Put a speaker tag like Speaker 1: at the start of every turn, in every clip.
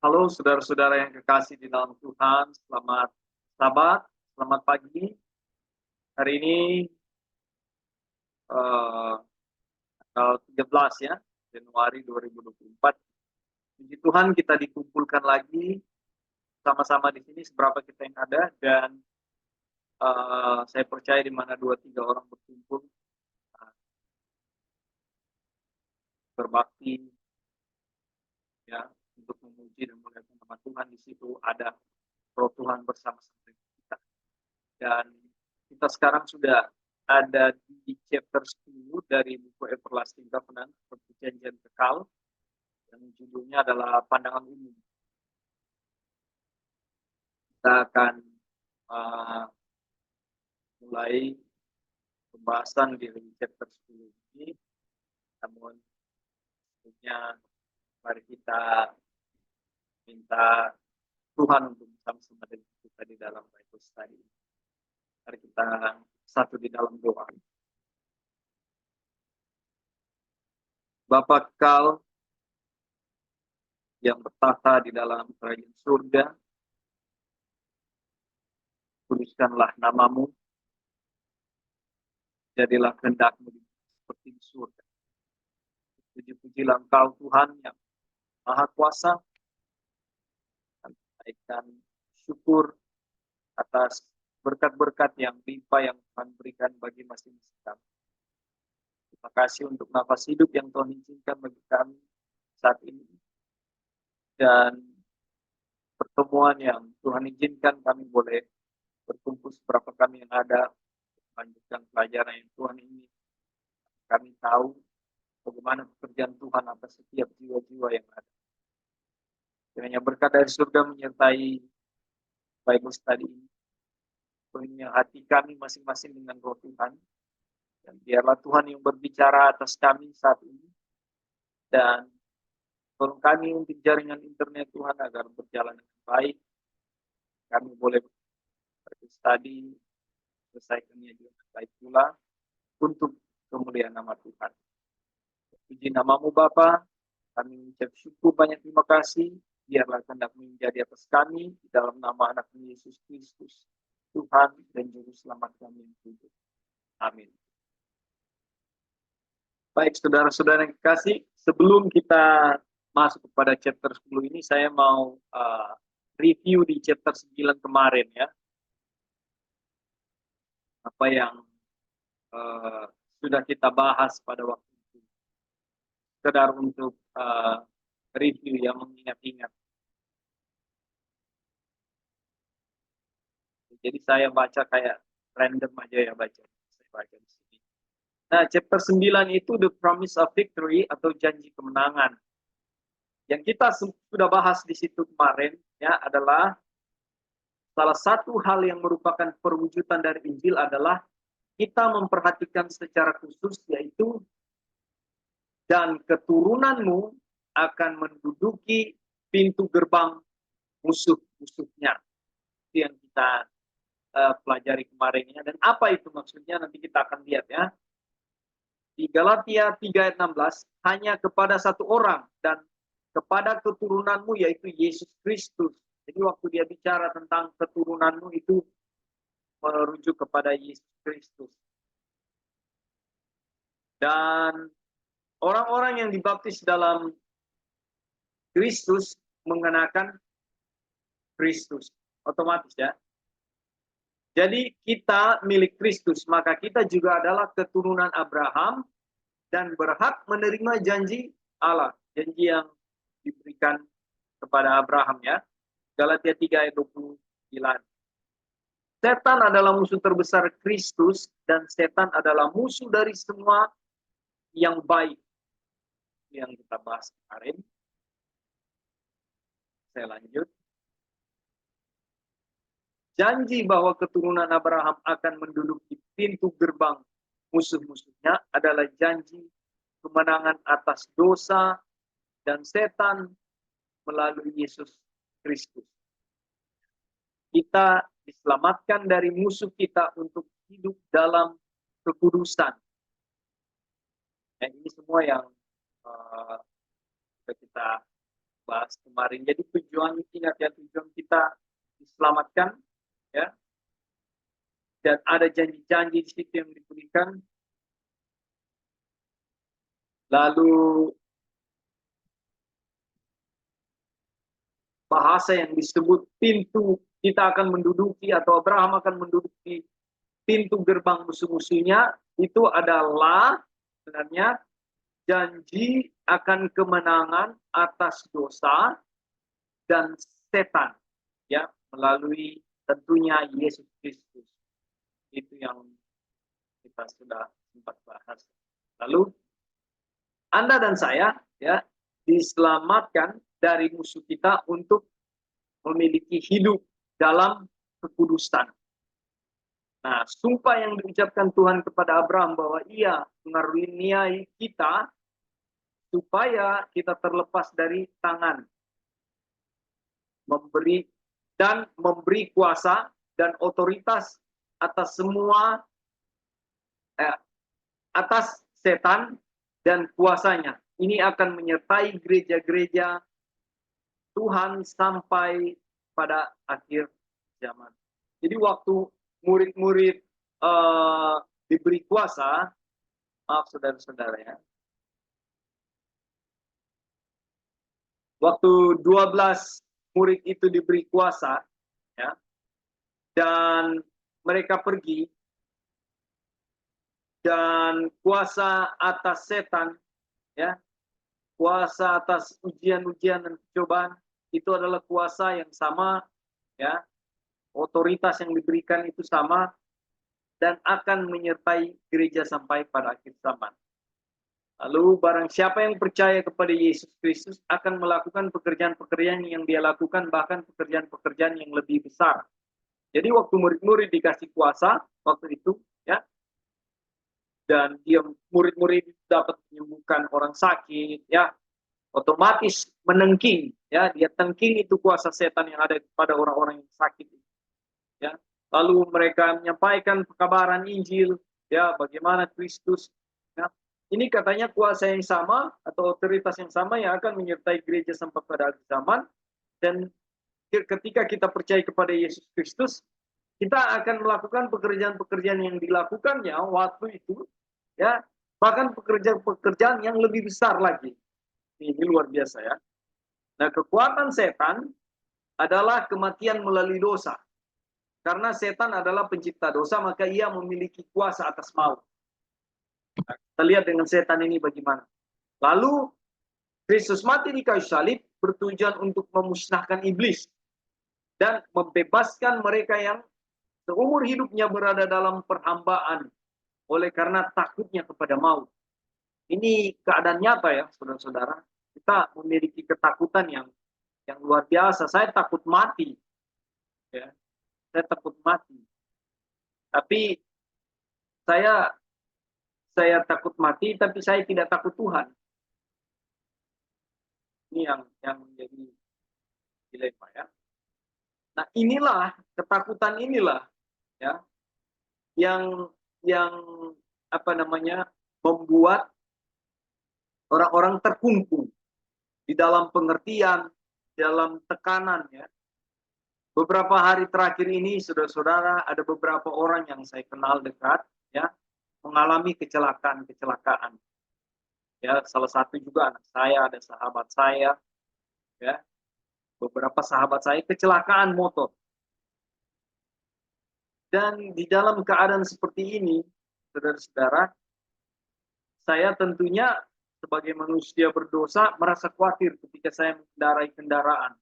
Speaker 1: Halo saudara-saudara yang kekasih di dalam Tuhan, selamat Sabat, selamat pagi. Hari ini eh, tanggal 13 ya, Januari 2024. Puji Tuhan kita dikumpulkan lagi sama-sama di sini seberapa kita yang ada dan saya percaya di mana 2-3 orang berkumpul berbakti ya untuk memuji dan memuliakan nama Tuhan. Di situ ada Roh Tuhan bersama-sama dengan kita. Dan kita sekarang sudah ada di chapter 10 dari buku Everlasting Covenant, perjanjian kekal, yang judulnya adalah pandangan umum. Kita akan mulai pembahasan di chapter 10 ini, namun sebelumnya mari kita minta Tuhan untuk bersama-sama dengan kita di dalam Bible study. Mari kita satu di dalam doa. Bapa kekal yang bertahta di dalam kerajaan surga, kuduskanlah namamu, jadilah kehendak-Mu seperti di surga. Puji-pujilah Engkau Tuhan yang Maha Kuasa, dan naikkan syukur atas berkat-berkat yang limpah yang Tuhan berikan bagi masing-masing kami. Terima kasih untuk nafas hidup yang Tuhan izinkan bagi kami saat ini, dan pertemuan yang Tuhan izinkan kami boleh berkumpul seberapa kami yang ada, melanjutkan pelajaran yang Tuhan ini. Kami tahu bagaimana pekerjaan Tuhan atas setiap jiwa-jiwa yang ada. Kiranya berkat dari surga menyertai Bible study ini. Penuhi hati kami masing-masing dengan Roh Tuhan. Dan biarlah Tuhan yang berbicara atas kami saat ini. Dan tolong kami untuk jaringan internet Tuhan agar berjalan dengan baik. Kami boleh berstudy, selesaikannya dengan baik pula untuk kemuliaan nama Tuhan. Puji namamu Bapa, kami mengucap syukur banyak terima kasih. Biarlah kehendak-Mu menjadi atas kami di dalam nama anak-Mu Yesus Kristus, Tuhan dan Juru Selamat kami yang hidup. Amin. Baik saudara-saudara yang kekasih, sebelum kita masuk kepada chapter 10 ini, saya mau review di chapter 9 kemarin ya. Apa yang sudah kita bahas pada waktu itu. Sekedar untuk review ya, mengingat-ingat. Jadi saya baca kayak random aja ya baca. Saya baca di sini. Nah, chapter 9 itu the promise of victory atau janji kemenangan. Yang kita sudah bahas di situ kemarin ya adalah salah satu hal yang merupakan perwujudan dari Injil adalah kita memperhatikan secara khusus yaitu dan keturunanmu akan menduduki pintu gerbang musuh-musuhnya. Itu yang kita pelajari kemarin ya. Dan apa itu maksudnya nanti kita akan lihat ya. Di Galatia 3 ayat 16, hanya kepada satu orang dan kepada keturunanmu yaitu Yesus Kristus. Jadi waktu dia bicara tentang keturunanmu itu merujuk kepada Yesus Kristus. Dan orang-orang yang dibaptis dalam Kristus mengenakan Kristus. Otomatis ya. Jadi kita milik Kristus, maka kita juga adalah keturunan Abraham dan berhak menerima janji Allah. Janji yang diberikan kepada Abraham ya. Galatia 3 ayat 29. Setan adalah musuh terbesar Kristus dan setan adalah musuh dari semua yang baik. Yang kita bahas kemarin. Saya lanjut. Janji bahwa keturunan Abraham akan menduduki pintu gerbang musuh-musuhnya adalah janji kemenangan atas dosa dan setan melalui Yesus Kristus. Kita diselamatkan dari musuh kita untuk hidup dalam kekudusan. Dan ini semua yang kita bahas kemarin. Jadi tujuan, ingat ya, tujuan kita diselamatkan, ya, dan ada janji-janji di situ yang diberikan. Lalu bahasa yang disebut pintu, kita akan menduduki atau Abraham akan menduduki pintu gerbang musuh-musuhnya, itu adalah sebenarnya janji akan kemenangan atas dosa dan setan, ya, melalui tentunya Yesus Kristus. Itu yang kita sudah sempat bahas. Lalu Anda dan saya, ya, diselamatkan dari musuh kita untuk memiliki hidup dalam kekudusan. Nah, sumpah yang diucapkan Tuhan kepada Abraham bahwa ia mengaruniai kita supaya kita terlepas dari tangan, memberi kuasa dan otoritas atas semua atas setan dan kuasanya. Ini akan menyertai gereja-gereja Tuhan sampai pada akhir zaman. Jadi waktu murid-murid diberi kuasa, maaf saudara-saudara ya, waktu 12 murid itu diberi kuasa, ya, dan mereka pergi, dan kuasa atas setan, ya, kuasa atas ujian-ujian dan cobaan itu adalah kuasa yang sama, ya, otoritas yang diberikan itu sama, dan akan menyertai gereja sampai pada akhir zaman. Lalu barang siapa yang percaya kepada Yesus Kristus akan melakukan pekerjaan-pekerjaan yang dia lakukan, bahkan pekerjaan-pekerjaan yang lebih besar. Jadi waktu murid-murid dikasih kuasa waktu itu, ya, dan dia murid-murid dapat menyembuhkan orang sakit, ya, otomatis menengking, ya, dia tengking itu kuasa setan yang ada pada orang-orang yang sakit, ya. Lalu mereka menyampaikan pekabaran Injil, ya, bagaimana Kristus, ya. Ini katanya kuasa yang sama atau otoritas yang sama yang akan menyertai gereja sampai pada akhir zaman. Dan ketika kita percaya kepada Yesus Kristus, kita akan melakukan pekerjaan-pekerjaan yang dilakukannya waktu itu, ya, bahkan pekerjaan-pekerjaan yang lebih besar lagi. Ini luar biasa ya. Nah, kekuatan setan adalah kematian melalui dosa. Karena setan adalah pencipta dosa, maka ia memiliki kuasa atas maut. Nah, kita lihat dengan setan ini bagaimana. Lalu Kristus mati di kayu salib bertujuan untuk memusnahkan iblis dan membebaskan mereka yang seumur hidupnya berada dalam perhambaan oleh karena takutnya kepada maut. Ini keadaan nyata ya, saudara-saudara. Kita memiliki ketakutan yang luar biasa. Saya takut mati, ya. Saya takut mati. Tapi saya takut mati, tapi saya tidak takut Tuhan. Ini yang menjadi dilema ya. Nah, inilah ketakutan inilah, ya, yang apa namanya, membuat orang-orang terkungkung di dalam pengertian, dalam tekanan ya. Beberapa hari terakhir ini, saudara-saudara, ada beberapa orang yang saya kenal dekat, ya, mengalami kecelakaan. Ya, salah satu juga anak saya, ada sahabat saya, ya, beberapa sahabat saya kecelakaan motor. Dan di dalam keadaan seperti ini, saudara-saudara, saya tentunya sebagai manusia berdosa merasa khawatir ketika saya mengendarai kendaraan.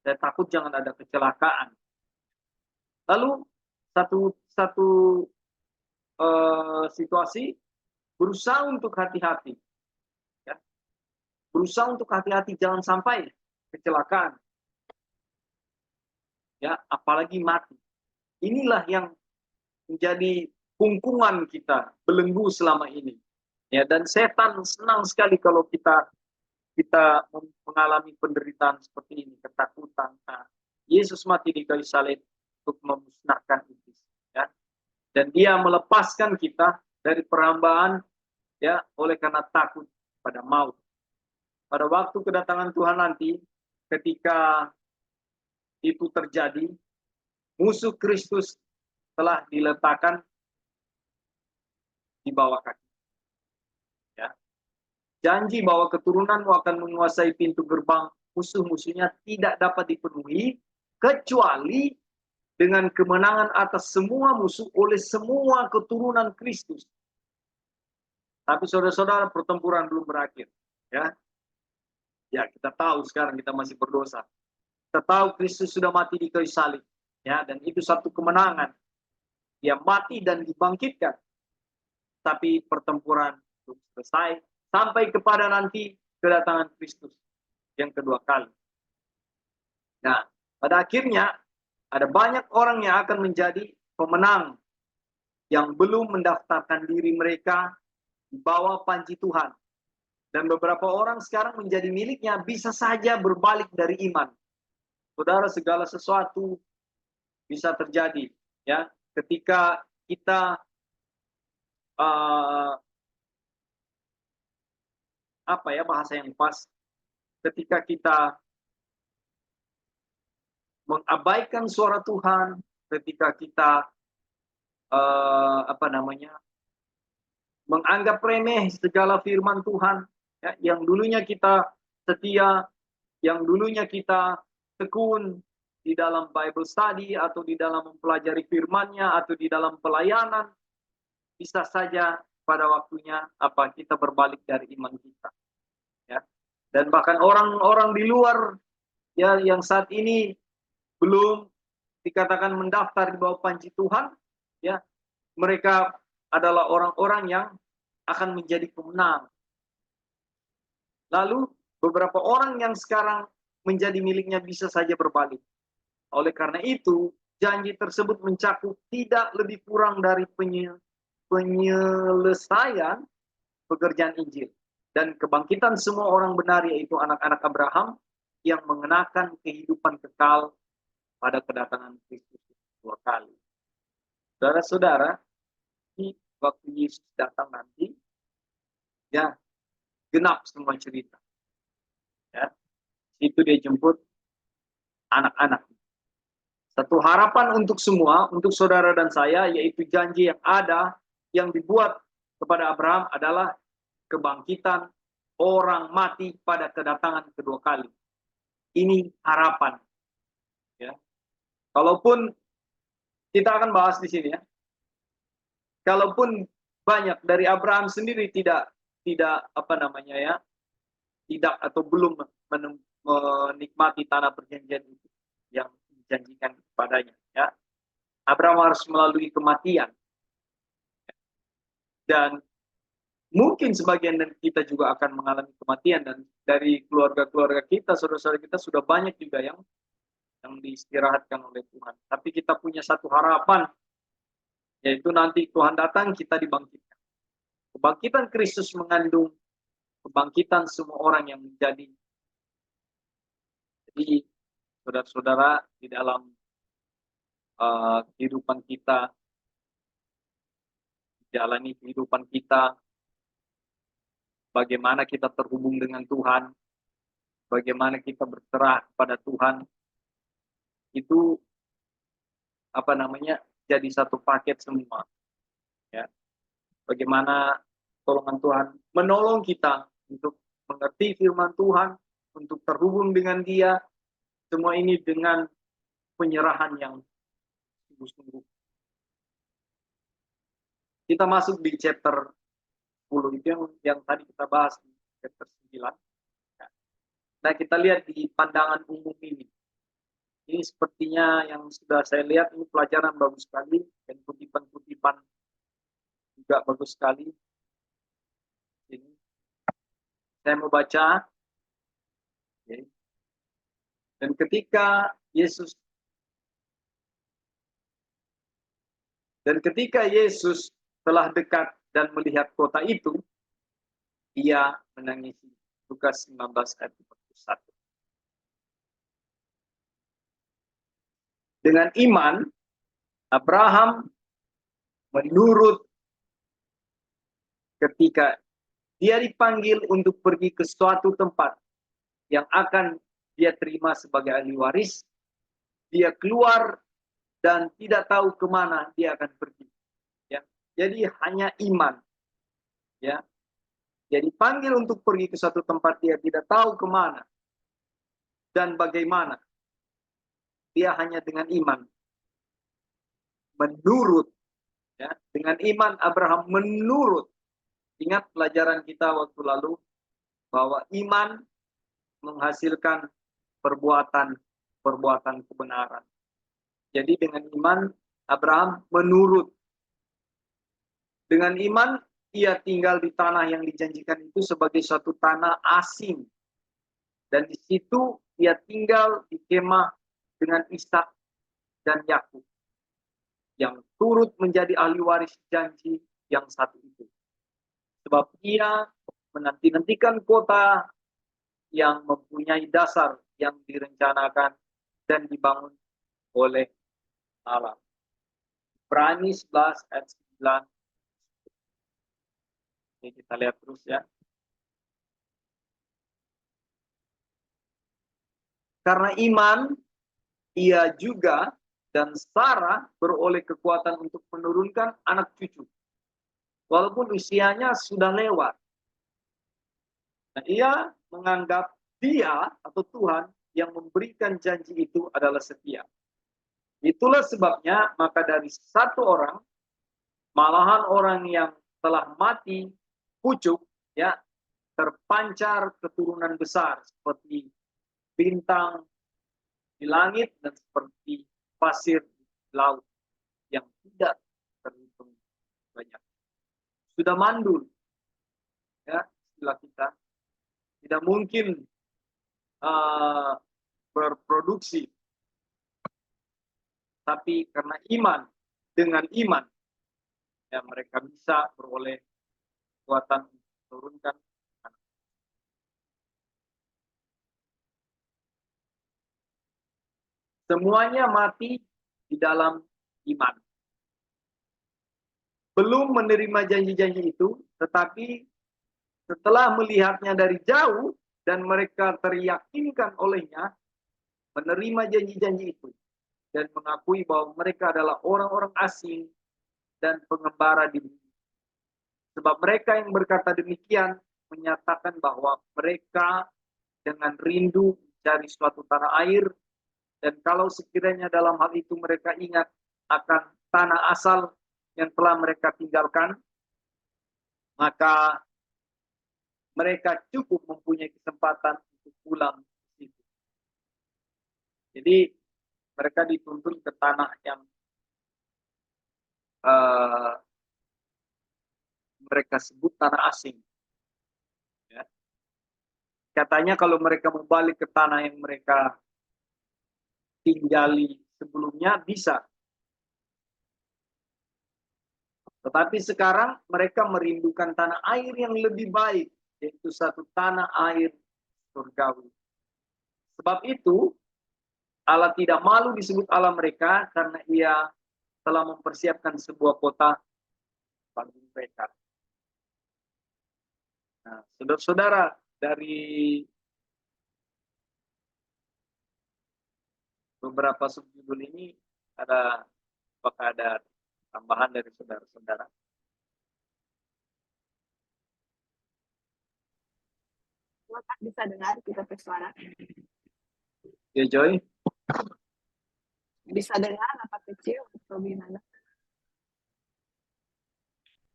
Speaker 1: Saya takut jangan ada kecelakaan. Lalu satu situasi berusaha untuk hati-hati, ya. Berusaha untuk hati-hati jangan sampai kecelakaan, ya, apalagi mati. Inilah yang menjadi kungkungan kita belenggu selama ini, ya. Dan setan senang sekali kalau kita mengalami penderitaan seperti ini, ketakutan. Nah, Yesus mati di kayu salib untuk memusnahkan iblis, ya. Dan dia melepaskan kita dari perhambaan, ya, oleh karena takut pada maut. pada waktu kedatangan Tuhan nanti, ketika itu terjadi, musuh Kristus telah diletakkan di bawah kaki. Ya. Janji bahwa keturunanmu akan menguasai pintu gerbang musuh-musuhnya tidak dapat dipenuhi kecuali dengan kemenangan atas semua musuh oleh semua keturunan Kristus. Tapi saudara-saudara, pertempuran belum berakhir. Ya, ya kita tahu sekarang kita masih berdosa. Kita tahu Kristus sudah mati di kayu salib. Ya, dan itu satu kemenangan. Dia mati dan dibangkitkan. Tapi pertempuran belum selesai sampai kepada nanti kedatangan Kristus yang kedua kali. Nah, pada akhirnya ada banyak orang yang akan menjadi pemenang yang belum mendaftarkan diri mereka di bawah panji Tuhan. Dan beberapa orang sekarang menjadi miliknya bisa saja berbalik dari iman. Saudara, segala sesuatu bisa terjadi. Ya, ketika kita apa ya bahasa yang pas? Ketika kita mengabaikan suara Tuhan, ketika kita menganggap remeh segala firman Tuhan, ya, yang dulunya kita setia, yang dulunya kita tekun di dalam Bible study atau di dalam mempelajari firman-Nya atau di dalam pelayanan, bisa saja pada waktunya kita berbalik dari iman kita. Ya. Dan bahkan orang-orang di luar ya yang saat ini belum dikatakan mendaftar di bawah panji Tuhan, ya, mereka adalah orang-orang yang akan menjadi pemenang. Lalu beberapa orang yang sekarang menjadi miliknya bisa saja berbalik. Oleh karena itu, janji tersebut mencakup tidak lebih kurang dari penyelesaian pekerjaan Injil dan kebangkitan semua orang benar, yaitu anak-anak Abraham yang mengenakan kehidupan kekal pada kedatangan Kristus dua kali. Saudara-saudara, di waktu Yesus datang nanti, ya, genap semua cerita. Ya, itu dia jemput anak-anak. Satu harapan untuk semua, untuk saudara dan saya, yaitu janji yang ada, yang dibuat kepada Abraham adalah kebangkitan orang mati pada kedatangan kedua kali. Ini harapan. Ya. Kalaupun kita akan bahas di sini ya, kalaupun banyak dari Abraham sendiri tidak tidak atau belum menikmati tanah perjanjian itu yang dijanjikan kepadanya. Ya, Abraham harus melalui kematian. Dan mungkin sebagian dari kita juga akan mengalami kematian, dan dari keluarga-keluarga kita, saudara-saudara kita sudah banyak juga yang diistirahatkan oleh Tuhan. Tapi kita punya satu harapan, yaitu nanti Tuhan datang, kita dibangkitkan. Kebangkitan Kristus mengandung kebangkitan semua orang yang menjadi. Jadi, saudara-saudara, di dalam kehidupan kita, jalani kehidupan kita, bagaimana kita terhubung dengan Tuhan, bagaimana kita berserah kepada Tuhan, itu jadi satu paket semua. Ya. Bagaimana tolongan Tuhan menolong kita untuk mengerti firman Tuhan, untuk terhubung dengan Dia, semua ini dengan penyerahan yang sungguh-sungguh. Kita masuk di chapter 10 itu yang tadi kita bahas di chapter 9. Nah, kita lihat di pandangan umum ini. Ini sepertinya yang sudah saya lihat, ini pelajaran bagus sekali, dan kutipan-kutipan juga bagus sekali. Ini saya mau baca. Okay. Dan ketika Yesus telah dekat dan melihat kota itu, ia menangisi. Lukas 19 ayat 41. Dengan iman, Abraham menurut ketika Dia dipanggil untuk pergi ke suatu tempat yang akan dia terima sebagai ahli waris. Dia keluar dan tidak tahu kemana dia akan pergi. Ya. Jadi hanya iman. Ya. Dia dipanggil untuk pergi ke suatu tempat, dia tidak tahu kemana dan bagaimana. Dia hanya dengan iman. Menurut. Ya. Dengan iman Abraham menurut. Ingat pelajaran kita waktu lalu bahwa iman menghasilkan perbuatan kebenaran. Jadi dengan iman Abraham menurut. Dengan iman ia tinggal di tanah yang dijanjikan itu sebagai suatu tanah asing. Dan di situ ia tinggal di kemah dengan Ishak dan Yakub yang turut menjadi ahli waris janji yang satu itu. Sebab ia menanti-nantikan kota yang mempunyai dasar yang direncanakan dan dibangun oleh Allah. Ibrani 11 ayat 9. Oke, kita lihat terus ya. Karena iman, ia juga dan Sarah beroleh kekuatan untuk menurunkan anak cucu. Walaupun usianya sudah lewat. Nah, ia menganggap dia atau Tuhan yang memberikan janji itu adalah setia. Itulah sebabnya maka dari satu orang, malahan orang yang telah mati pucuk, ya, terpancar keturunan besar seperti bintang di langit dan seperti pasir di laut yang tidak terhitung banyak. Sudah mandul, ya, istilah kita. Tidak mungkin berproduksi, tapi karena iman, dengan iman, ya mereka bisa beroleh kekuatan menurunkan. Semuanya mati di dalam iman. Belum menerima janji-janji itu, tetapi setelah melihatnya dari jauh dan mereka teryakinkan olehnya, menerima janji-janji itu dan mengakui bahwa mereka adalah orang-orang asing dan pengembara di bumi. Sebab mereka yang berkata demikian menyatakan bahwa mereka dengan rindu mencari suatu tanah air, dan kalau sekiranya dalam hal itu mereka ingat akan tanah asal yang telah mereka tinggalkan, maka mereka cukup mempunyai kesempatan untuk pulang ke situ. Jadi mereka dituntun ke tanah yang mereka sebut tanah asing. Ya. Katanya kalau mereka mau balik ke tanah yang mereka tinggali sebelumnya bisa. Tetapi sekarang mereka merindukan tanah air yang lebih baik, yaitu satu tanah air surgawi. Sebab itu Allah tidak malu disebut Allah mereka karena ia telah mempersiapkan sebuah kota bagi mereka. Nah, saudara-saudara, dari beberapa subjudul ini apakah ada tambahan dari saudara-saudara?
Speaker 2: Bisa dengar kita bersuara?
Speaker 1: Ya, Joy?
Speaker 2: Bisa dengar apa kecil atau gimana?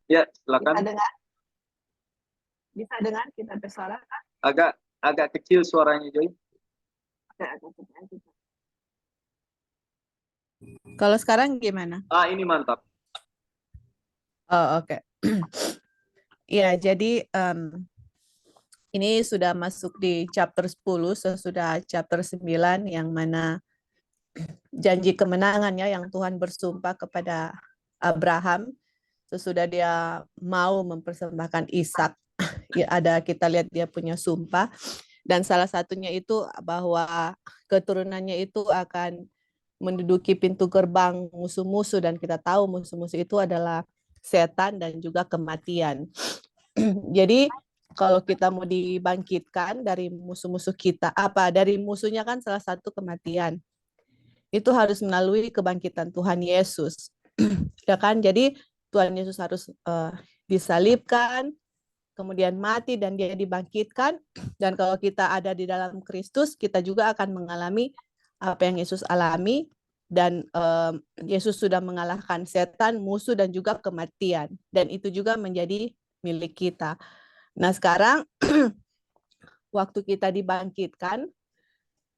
Speaker 1: Ya, silakan.
Speaker 2: Bisa dengar? Bisa dengar kita bersuara?
Speaker 1: Agak kecil suaranya, Joy.
Speaker 2: Agak kecil. Kalau sekarang gimana?
Speaker 1: Ini mantap.
Speaker 2: Oh, oke. Ya, jadi ini sudah masuk di chapter 10, sesudah chapter 9 yang mana janji kemenangannya yang Tuhan bersumpah kepada Abraham sesudah dia mau mempersembahkan Ishak. Ya, kita lihat dia punya sumpah dan salah satunya itu bahwa keturunannya itu akan menduduki pintu gerbang musuh-musuh dan kita tahu musuh-musuh itu adalah setan dan juga kematian. Jadi kalau kita mau dibangkitkan dari musuh-musuh kita, dari musuhnya kan salah satu kematian. Itu harus melalui kebangkitan Tuhan Yesus. Ya kan? Jadi Tuhan Yesus harus disalibkan, kemudian mati dan dia dibangkitkan. Dan kalau kita ada di dalam Kristus, kita juga akan mengalami apa yang Yesus alami. Dan Yesus sudah mengalahkan setan, musuh, dan juga kematian. Dan itu juga menjadi milik kita. Nah sekarang waktu kita dibangkitkan,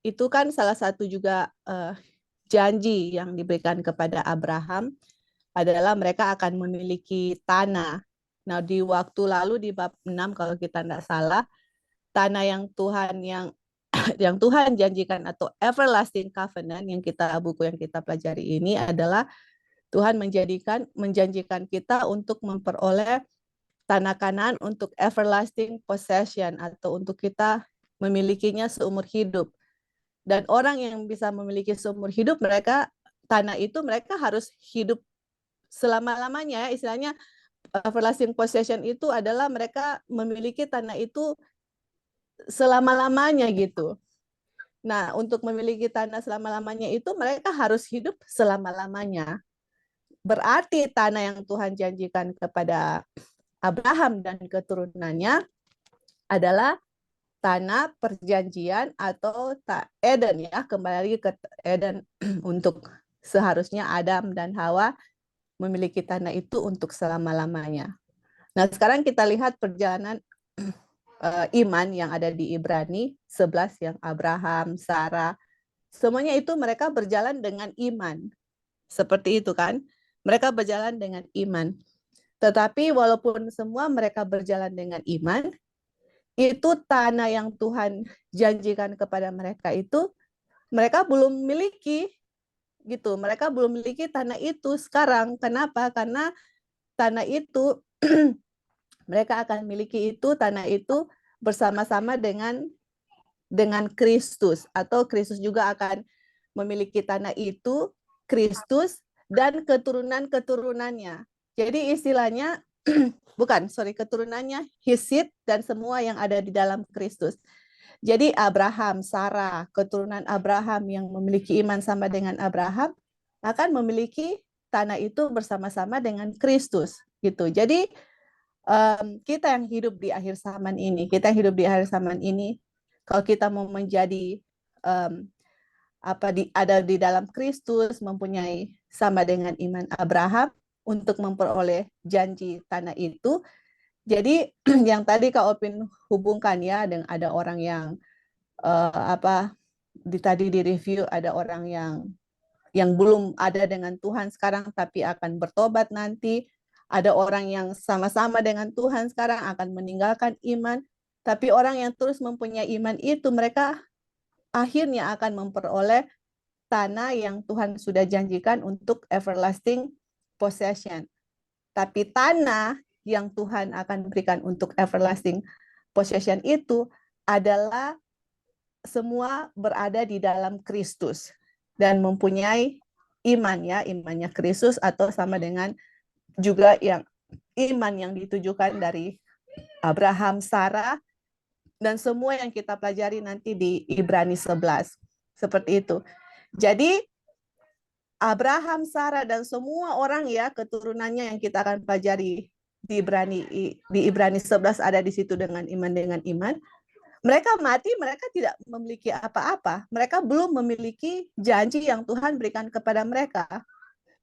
Speaker 2: itu kan salah satu juga janji yang diberikan kepada Abraham adalah mereka akan memiliki tanah. Nah, di waktu lalu di bab 6 kalau kita tidak salah, tanah yang yang Tuhan janjikan atau everlasting covenant yang buku yang kita pelajari ini adalah Tuhan menjanjikan kita untuk memperoleh tanah Kanaan untuk everlasting possession atau untuk kita memilikinya seumur hidup. Dan orang yang bisa memiliki seumur hidup tanah itu mereka harus hidup selama-lamanya, istilahnya everlasting possession itu adalah mereka memiliki tanah itu selama-lamanya gitu. Nah, untuk memiliki tanah selama-lamanya itu mereka harus hidup selama-lamanya. Berarti tanah yang Tuhan janjikan kepada Abraham dan keturunannya adalah tanah perjanjian atau Eden ya, kembali ke Eden untuk seharusnya Adam dan Hawa memiliki tanah itu untuk selama-lamanya. Nah, sekarang kita lihat perjalanan iman yang ada di Ibrani 11 yang Abraham, Sarah, semuanya itu mereka berjalan dengan iman. Seperti itu kan? Mereka berjalan dengan iman. Tetapi walaupun semua mereka berjalan dengan iman, itu tanah yang Tuhan janjikan kepada mereka itu mereka belum miliki gitu. Mereka belum miliki tanah itu sekarang. Kenapa? Karena tanah itu mereka akan miliki tanah itu bersama-sama dengan Kristus, atau Kristus juga akan memiliki tanah itu, Kristus dan keturunan-keturunannya. Jadi istilahnya keturunannya, his seed dan semua yang ada di dalam Kristus. Jadi Abraham, Sarah, keturunan Abraham yang memiliki iman sama dengan Abraham akan memiliki tanah itu bersama-sama dengan Kristus gitu. Jadi kita yang hidup di akhir zaman ini, kalau kita mau menjadi ada di dalam Kristus, mempunyai sama dengan iman Abraham untuk memperoleh janji tanah itu. Jadi yang tadi Kak Opin hubungkan ya, dengan ada orang yang tadi di review, ada orang yang belum ada dengan Tuhan sekarang tapi akan bertobat nanti. Ada orang yang sama-sama dengan Tuhan sekarang akan meninggalkan iman. Tapi orang yang terus mempunyai iman itu, mereka akhirnya akan memperoleh tanah yang Tuhan sudah janjikan untuk everlasting possession. Tapi tanah yang Tuhan akan berikan untuk everlasting possession itu adalah semua berada di dalam Kristus dan mempunyai imannya Kristus, atau sama dengan juga yang iman yang ditujukan dari Abraham, Sarah, dan semua yang kita pelajari nanti di Ibrani 11. Seperti itu. Jadi Abraham, Sarah, dan semua orang ya keturunannya yang kita akan pelajari di Ibrani 11 ada di situ dengan iman. Mereka mati, mereka tidak memiliki apa-apa. Mereka belum memiliki janji yang Tuhan berikan kepada mereka.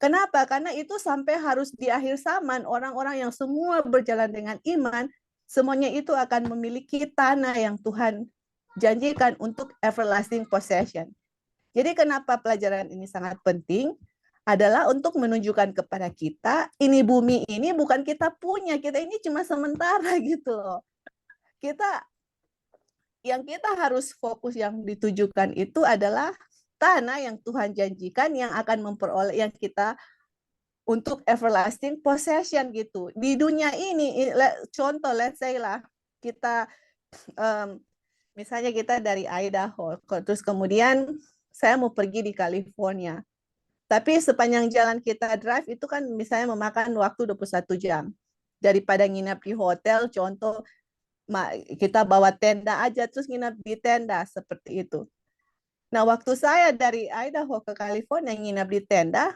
Speaker 2: Kenapa? Karena itu sampai harus di akhir zaman, orang-orang yang semua berjalan dengan iman, semuanya itu akan memiliki tanah yang Tuhan janjikan untuk everlasting possession. Jadi kenapa pelajaran ini sangat penting? Adalah untuk menunjukkan kepada kita, ini bumi ini bukan kita punya, kita ini cuma sementara gitu loh. Yang kita harus fokus, yang ditujukan itu adalah tanah yang Tuhan janjikan yang akan memperoleh yang kita untuk everlasting possession gitu. Di dunia ini, contoh let's say lah, kita misalnya kita dari Idaho, terus kemudian saya mau pergi di California. Tapi sepanjang jalan kita drive itu kan misalnya memakan waktu 21 jam. Daripada nginap di hotel, contoh kita bawa tenda aja terus nginap di tenda seperti itu. Nah, waktu saya dari Idaho ke California nginap di tenda,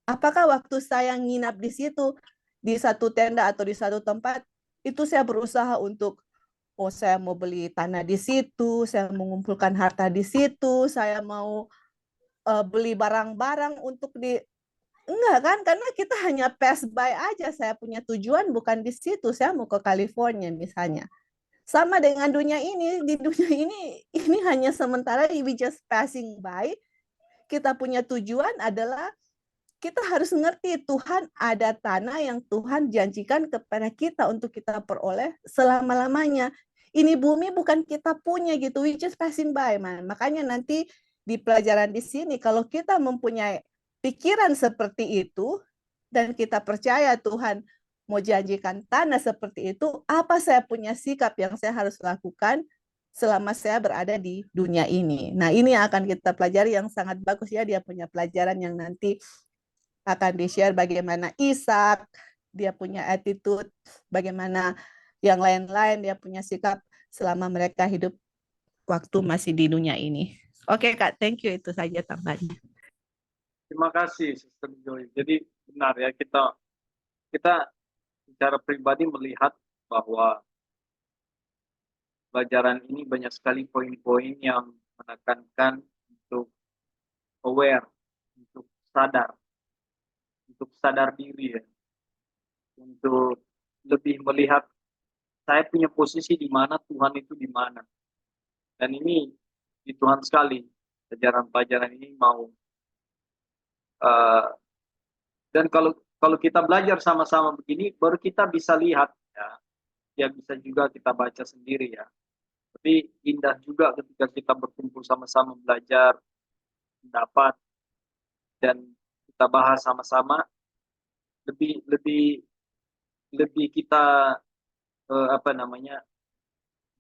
Speaker 2: apakah waktu saya nginap di situ di satu tenda atau di satu tempat itu saya berusaha untuk saya mau beli tanah di situ, saya mengumpulkan harta di situ, saya mau beli barang-barang untuk di enggak kan, karena kita hanya pass by aja. Saya punya tujuan bukan di situ, saya mau ke California misalnya. Sama dengan dunia ini, di dunia ini hanya sementara, we just passing by. Kita punya tujuan adalah kita harus ngerti Tuhan ada tanah yang Tuhan janjikan kepada kita untuk kita peroleh selama-lamanya. Ini bumi bukan kita punya gitu, we just passing by, man. Makanya nanti di pelajaran di sini, kalau kita mempunyai pikiran seperti itu, dan kita percaya Tuhan mau janjikan tanah seperti itu, apa saya punya sikap yang saya harus lakukan selama saya berada di dunia ini. Nah, ini yang akan kita pelajari yang sangat bagus ya, dia punya pelajaran yang nanti akan di-share bagaimana Ishak, dia punya attitude, bagaimana yang lain-lain dia punya sikap selama mereka hidup waktu masih di dunia ini. Oke Kak, thank you, itu saja tambahannya.
Speaker 1: Terima kasih, Sister Joy. Jadi benar ya, kita secara pribadi melihat bahwa pelajaran ini banyak sekali poin-poin yang menekankan untuk aware, untuk sadar diri ya, untuk lebih melihat saya punya posisi di mana, Tuhan itu di mana. Dan ini di Tuhan sekali, pelajaran-pelajaran ini mau dan kalau kita belajar sama-sama begini, baru kita bisa lihat ya bisa juga kita baca sendiri ya. Tapi indah juga ketika kita berkumpul sama-sama belajar, mendapat, dan kita bahas sama-sama, lebih lebih lebih kita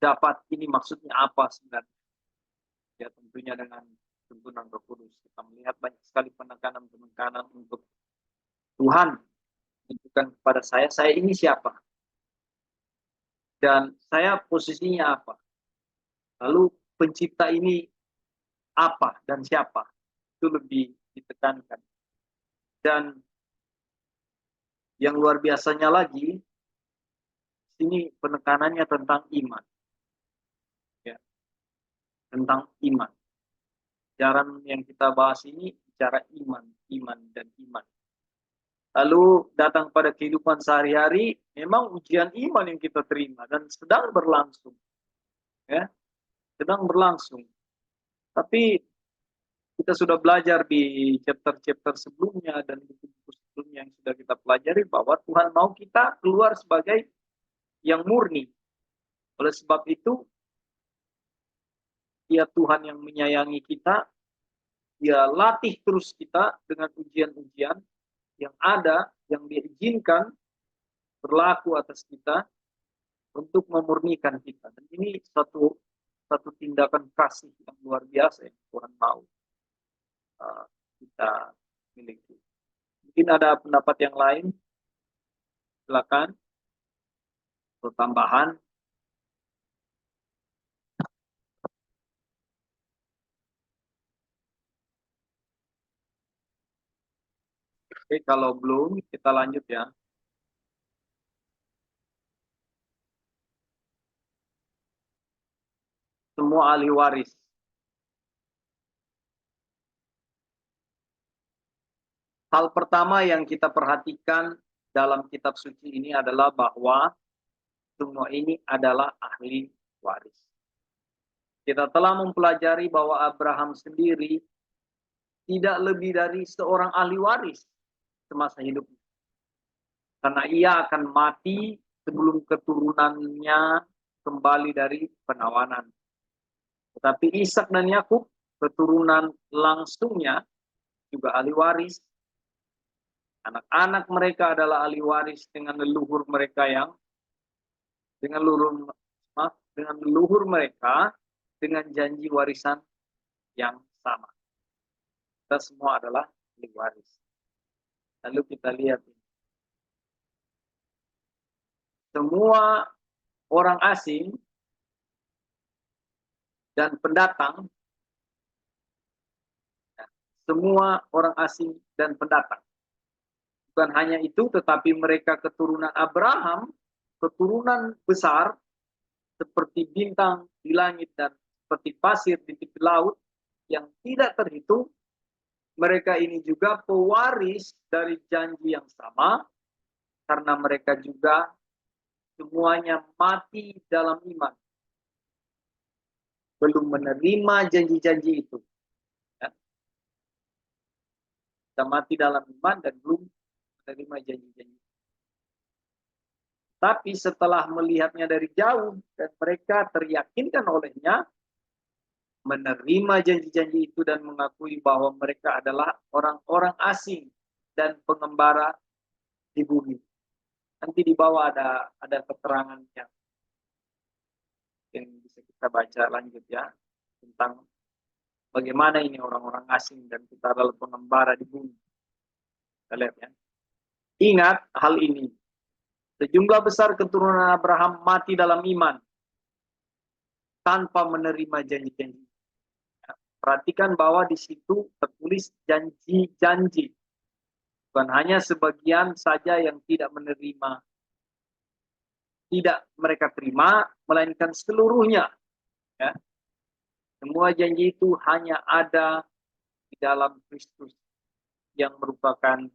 Speaker 1: dapat ini maksudnya apa sebenarnya. Ya tentunya dengan tuntunan Roh Kudus kita melihat banyak sekali penekanan-penekanan untuk Tuhan menunjukkan kepada saya ini siapa dan saya posisinya apa. Lalu pencipta ini apa dan siapa, itu lebih ditekankan. Dan yang luar biasanya lagi, sini penekanannya tentang iman. Ya, tentang iman. Ajaran yang kita bahas ini bicara iman, dan iman. Lalu datang pada kehidupan sehari-hari, memang ujian iman yang kita terima dan sedang berlangsung. Ya, sedang berlangsung. Tapi kita sudah belajar di chapter-chapter sebelumnya dan buku-buku sebelumnya yang sudah kita pelajari bahwa Tuhan mau kita keluar sebagai yang murni. Oleh sebab itu, Dia Tuhan yang menyayangi kita, Dia latih terus kita dengan ujian-ujian yang ada, yang Dia izinkan berlaku atas kita untuk memurnikan kita. Dan ini satu tindakan kasih yang luar biasa yang Tuhan mau kita miliki. Mungkin ada pendapat yang lain, silakan. Atau tambahan. Oke, kalau belum kita lanjut ya. Semua ahli waris. Hal pertama yang kita perhatikan dalam kitab suci ini adalah bahwa semua ini adalah ahli waris. Kita telah mempelajari bahwa Abraham sendiri tidak lebih dari seorang ahli waris semasa hidupnya. Karena ia akan mati sebelum keturunannya kembali dari penawanan. Tetapi Ishak dan Yakub, keturunan langsungnya, juga ahli waris. Anak-anak mereka adalah ahli waris dengan leluhur mereka dengan leluhur mereka dengan janji warisan yang sama. Kita semua adalah ahli waris. Lalu kita lihat semua orang asing dan pendatang, semua orang asing dan pendatang. Bukan hanya itu, tetapi mereka keturunan Abraham, keturunan besar, seperti bintang di langit dan seperti pasir di tepi laut yang tidak terhitung. Mereka ini juga pewaris dari janji yang sama, karena mereka juga semuanya mati dalam iman, belum menerima janji-janji itu. Ya. Kita mati dalam iman dan belum menerima janji-janji. Tapi setelah melihatnya dari jauh dan mereka teryakinkan olehnya, menerima janji-janji itu dan mengakui bahwa mereka adalah orang-orang asing dan pengembara di bumi. Nanti di bawah ada keterangan yang bisa kita baca lanjut ya, tentang bagaimana ini orang-orang asing dan kita adalah pengembara di bumi. Kita lihat ya. Ingat hal ini. Sejumlah besar keturunan Abraham mati dalam iman tanpa menerima janji-janji. Perhatikan bahwa di situ tertulis janji-janji. Bukan hanya sebagian saja yang tidak menerima. Tidak mereka terima, melainkan seluruhnya. Ya. Semua janji itu hanya ada di dalam Kristus yang merupakan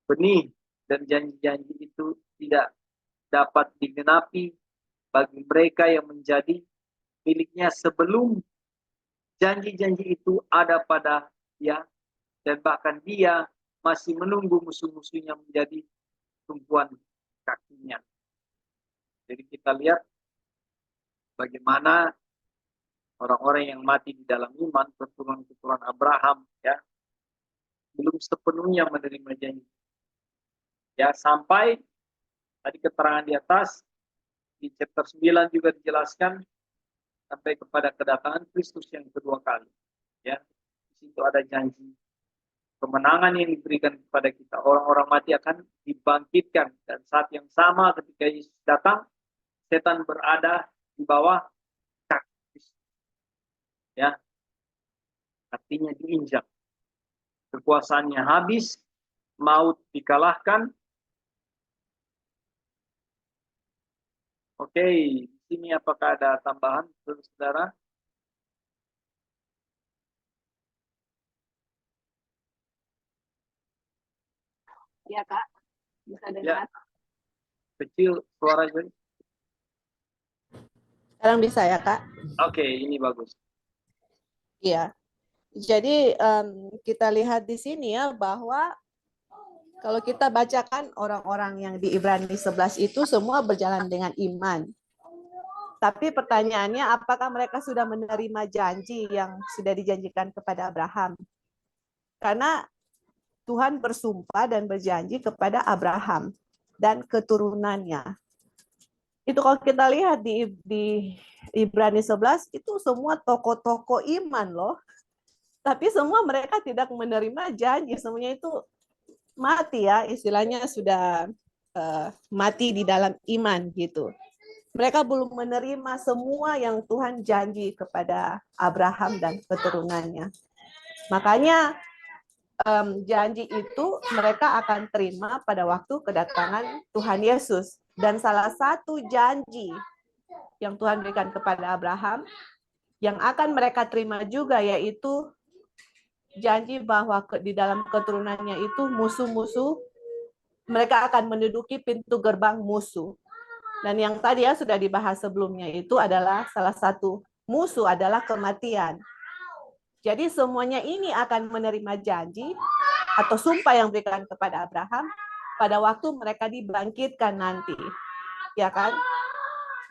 Speaker 1: benih, dan janji-janji itu tidak dapat digenapi bagi mereka yang menjadi miliknya sebelum janji-janji itu ada pada dia, dan bahkan dia masih menunggu musuh-musuhnya menjadi tumpuan kakinya. Jadi kita lihat bagaimana orang-orang yang mati di dalam iman, keturunan Abraham, ya, belum sepenuhnya menerima janji. Ya, sampai tadi keterangan di atas, di chapter 9 juga dijelaskan, sampai kepada kedatangan Kristus yang kedua kali. Ya, di situ ada janji kemenangan yang diberikan kepada kita. Orang-orang mati akan dibangkitkan, dan saat yang sama ketika Yesus datang, setan berada di bawah kaki Kristus. Ya, artinya diinjak. Kekuasaannya habis, maut dikalahkan. Oke, di sini apakah ada tambahan, saudara?
Speaker 2: Ya, Kak. Bisa
Speaker 1: dengar? Ya. Kecil suaranya.
Speaker 2: Sekarang bisa ya, Kak?
Speaker 1: Oke, ini bagus.
Speaker 2: Iya. Jadi kita lihat di sini ya bahwa kalau kita bacakan orang-orang yang di Ibrani 11 itu semua berjalan dengan iman. Tapi pertanyaannya, apakah mereka sudah menerima janji yang sudah dijanjikan kepada Abraham? Karena Tuhan bersumpah dan berjanji kepada Abraham dan keturunannya. Itu kalau kita lihat di Ibrani 11, itu semua tokoh-tokoh iman loh. Tapi semua mereka tidak menerima janji, semuanya itu mati ya, istilahnya sudah mati di dalam iman gitu. Mereka belum menerima semua yang Tuhan janji kepada Abraham dan keturunannya. Makanya janji itu mereka akan terima pada waktu kedatangan Tuhan Yesus. Dan salah satu janji yang Tuhan berikan kepada Abraham yang akan mereka terima juga yaitu janji bahwa di dalam keturunannya itu musuh-musuh mereka akan menduduki pintu gerbang musuh. Dan yang tadi ya sudah dibahas sebelumnya itu adalah salah satu musuh adalah kematian. Jadi semuanya ini akan menerima janji atau sumpah yang diberikan kepada Abraham pada waktu mereka dibangkitkan nanti. Ya kan?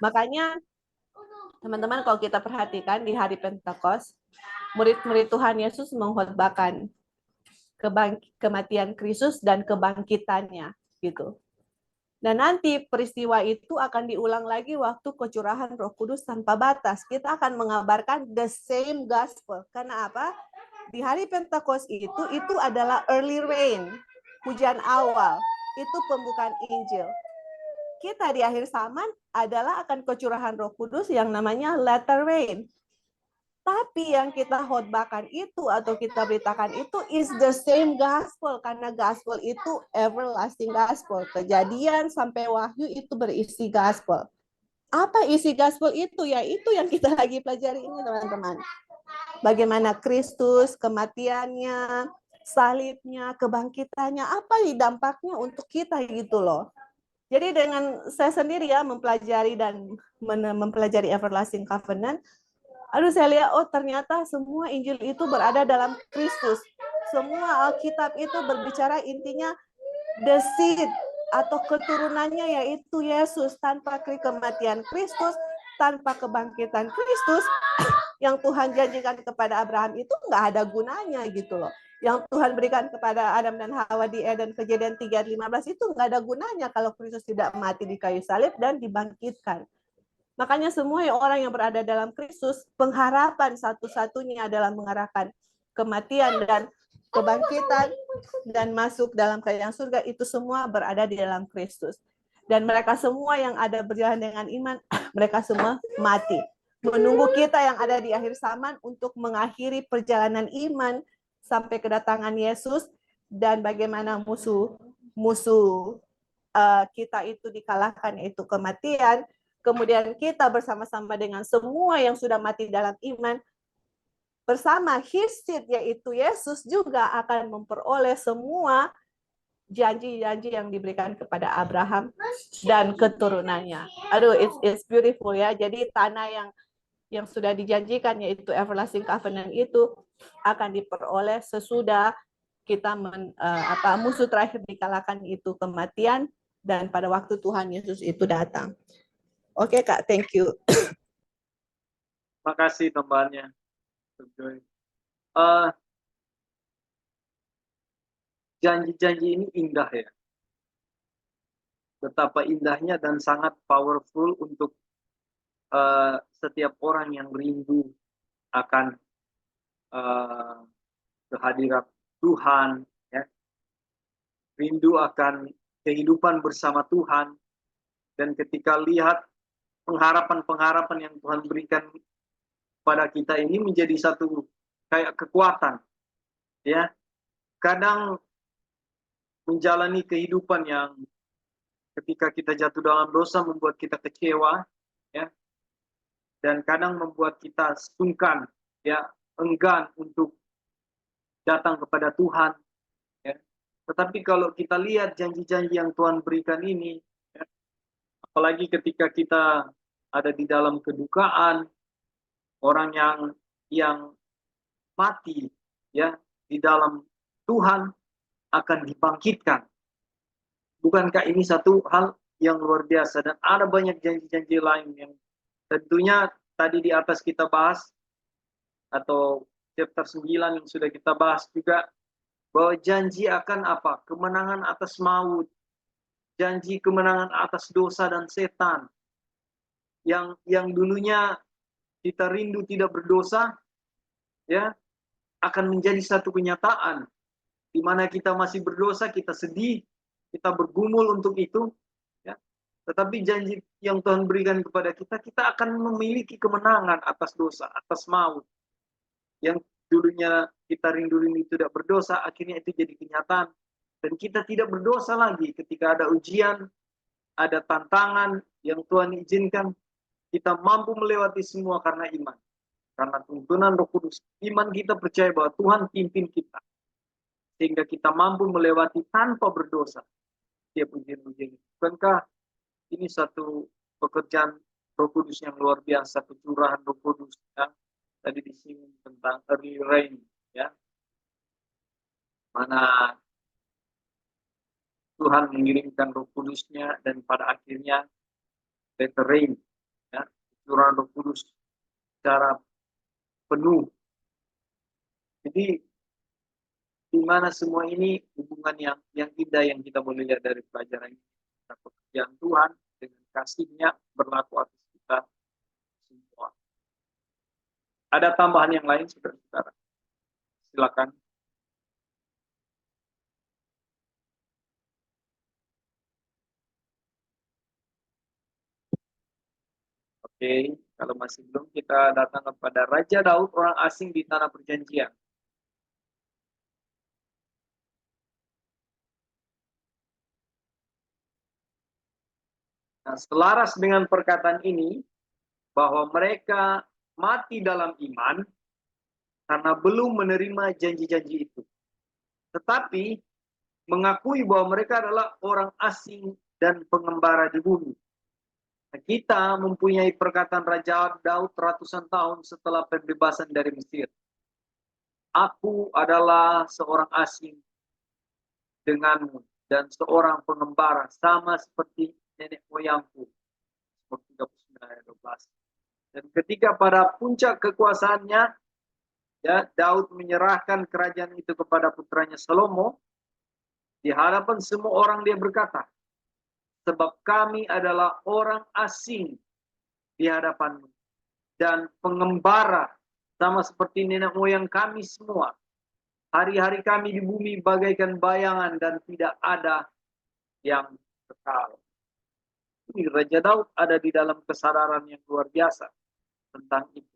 Speaker 2: Makanya teman-teman kalau kita perhatikan di hari Pentakosta, murid-murid Tuhan Yesus mengkhotbahkan kematian Kristus dan kebangkitannya gitu. Dan nanti peristiwa itu akan diulang lagi waktu kecurahan Roh Kudus tanpa batas. Kita akan mengabarkan the same gospel. Karena apa? Di hari Pentakosta itu adalah early rain, hujan awal. Itu pembukaan Injil. kita di akhir zaman adalah akan kecurahan Roh Kudus yang namanya latter rain. Tapi yang kita khotbahkan itu atau kita beritakan itu is the same gospel, karena gospel itu everlasting gospel. Kejadian sampai Wahyu itu berisi gospel. Apa isi gospel itu? Ya itu yang kita lagi pelajari ini, teman-teman. Bagaimana Kristus, kematiannya, salibnya, kebangkitannya, apa dampaknya untuk kita gitu loh. Jadi dengan saya sendiri ya mempelajari dan mempelajari everlasting covenant, saya lihat, oh ternyata semua Injil itu berada dalam Kristus. Semua Alkitab itu berbicara intinya the seed atau keturunannya yaitu Yesus. Tanpa kematian Kristus, tanpa kebangkitan Kristus, yang Tuhan janjikan kepada Abraham itu nggak ada gunanya gitu loh. Yang Tuhan berikan kepada Adam dan Hawa di Eden, Kejadian 3:15 itu nggak ada gunanya kalau Kristus tidak mati di kayu salib dan dibangkitkan. Makanya semua orang yang berada dalam Kristus, pengharapan satu-satunya adalah mengarahkan kematian dan kebangkitan dan masuk dalam kerajaan surga, itu semua berada di dalam Kristus. Dan mereka semua yang ada berjalan dengan iman, mereka semua mati. Menunggu kita yang ada di akhir zaman untuk mengakhiri perjalanan iman sampai kedatangan Yesus, dan bagaimana musuh kita itu dikalahkan, yaitu kematian. Kemudian kita bersama-sama dengan semua yang sudah mati dalam iman, bersama his seed, yaitu Yesus, juga akan memperoleh semua janji-janji yang diberikan kepada Abraham dan keturunannya. Aduh, it's beautiful ya. Jadi tanah yang sudah dijanjikan, yaitu everlasting covenant, itu akan diperoleh sesudah kita musuh terakhir dikalahkan itu kematian, dan pada waktu Tuhan Yesus itu datang. Oke Kak, thank you.
Speaker 1: Makasih tambahannya. Janji-janji ini indah ya. Betapa indahnya dan sangat powerful untuk setiap orang yang rindu akan kehadiran Tuhan, ya. Rindu akan kehidupan bersama Tuhan, dan ketika lihat pengharapan-pengharapan yang Tuhan berikan pada kita ini menjadi satu kayak kekuatan, ya. Kadang menjalani kehidupan yang ketika kita jatuh dalam dosa membuat kita kecewa, ya, dan kadang membuat kita sungkan, ya, enggan untuk datang kepada Tuhan, ya. Tetapi kalau kita lihat janji-janji yang Tuhan berikan ini, ya, apalagi ketika kita ada di dalam kedukaan, orang yang mati, ya, di dalam Tuhan akan dibangkitkan. Bukankah ini satu hal yang luar biasa? Dan ada banyak janji-janji lain yang tentunya tadi di atas kita bahas, atau chapter 9 yang sudah kita bahas juga, bahwa janji akan apa? Kemenangan atas maut, janji kemenangan atas dosa dan setan. Yang dulunya kita rindu tidak berdosa, ya, akan menjadi satu kenyataan. Di mana kita masih berdosa, kita sedih, kita bergumul untuk itu, ya. Tetapi janji yang Tuhan berikan kepada kita, kita akan memiliki kemenangan atas dosa, atas maut. Yang dulunya kita rindu-rindu tidak berdosa, akhirnya itu jadi kenyataan. Dan kita tidak berdosa lagi ketika ada ujian, ada tantangan yang Tuhan izinkan, kita mampu melewati semua karena iman. Karena tuntunan Roh Kudus, iman kita percaya bahwa Tuhan pimpin kita, sehingga kita mampu melewati tanpa berdosa setiap ujian-ujian. Bukankah ini satu pekerjaan Roh Kudus yang luar biasa, kecurahan Roh Kudus, ya? Tadi disinggung tentang early rain, ya, mana Tuhan mengirimkan Roh Kudusnya, dan pada akhirnya latter rain, ya, kecurahan Roh Kudus secara penuh. Jadi di mana semua ini hubungan yang indah yang kita boleh lihat dari pelajaran ini. Pekerjaan Tuhan dengan kasih-Nya berlaku atas kita semua. Ada tambahan yang lain, saudara-saudara? Silakan. Oke, kalau masih belum, kita datang kepada Raja Daud, orang asing di tanah perjanjian. Nah, selaras dengan perkataan ini, bahwa mereka mati dalam iman karena belum menerima janji-janji itu. Tetapi mengakui bahwa mereka adalah orang asing dan pengembara di bumi. Nah, kita mempunyai perkataan Raja Daud ratusan tahun setelah pembebasan dari Mesir. Aku adalah seorang asing denganmu dan seorang pengembara sama seperti nenek moyangku. Seperti 39 ayat 12. Dan ketika pada puncak kekuasaannya, ya, Daud menyerahkan kerajaan itu kepada putranya Salomo. Di hadapan semua orang dia berkata, sebab kami adalah orang asing di hadapanmu dan pengembara sama seperti nenek moyang kami semua. Hari-hari kami di bumi bagaikan bayangan dan tidak ada yang kekal. Ini Raja Daud ada di dalam kesadaran yang luar biasa tentang itu.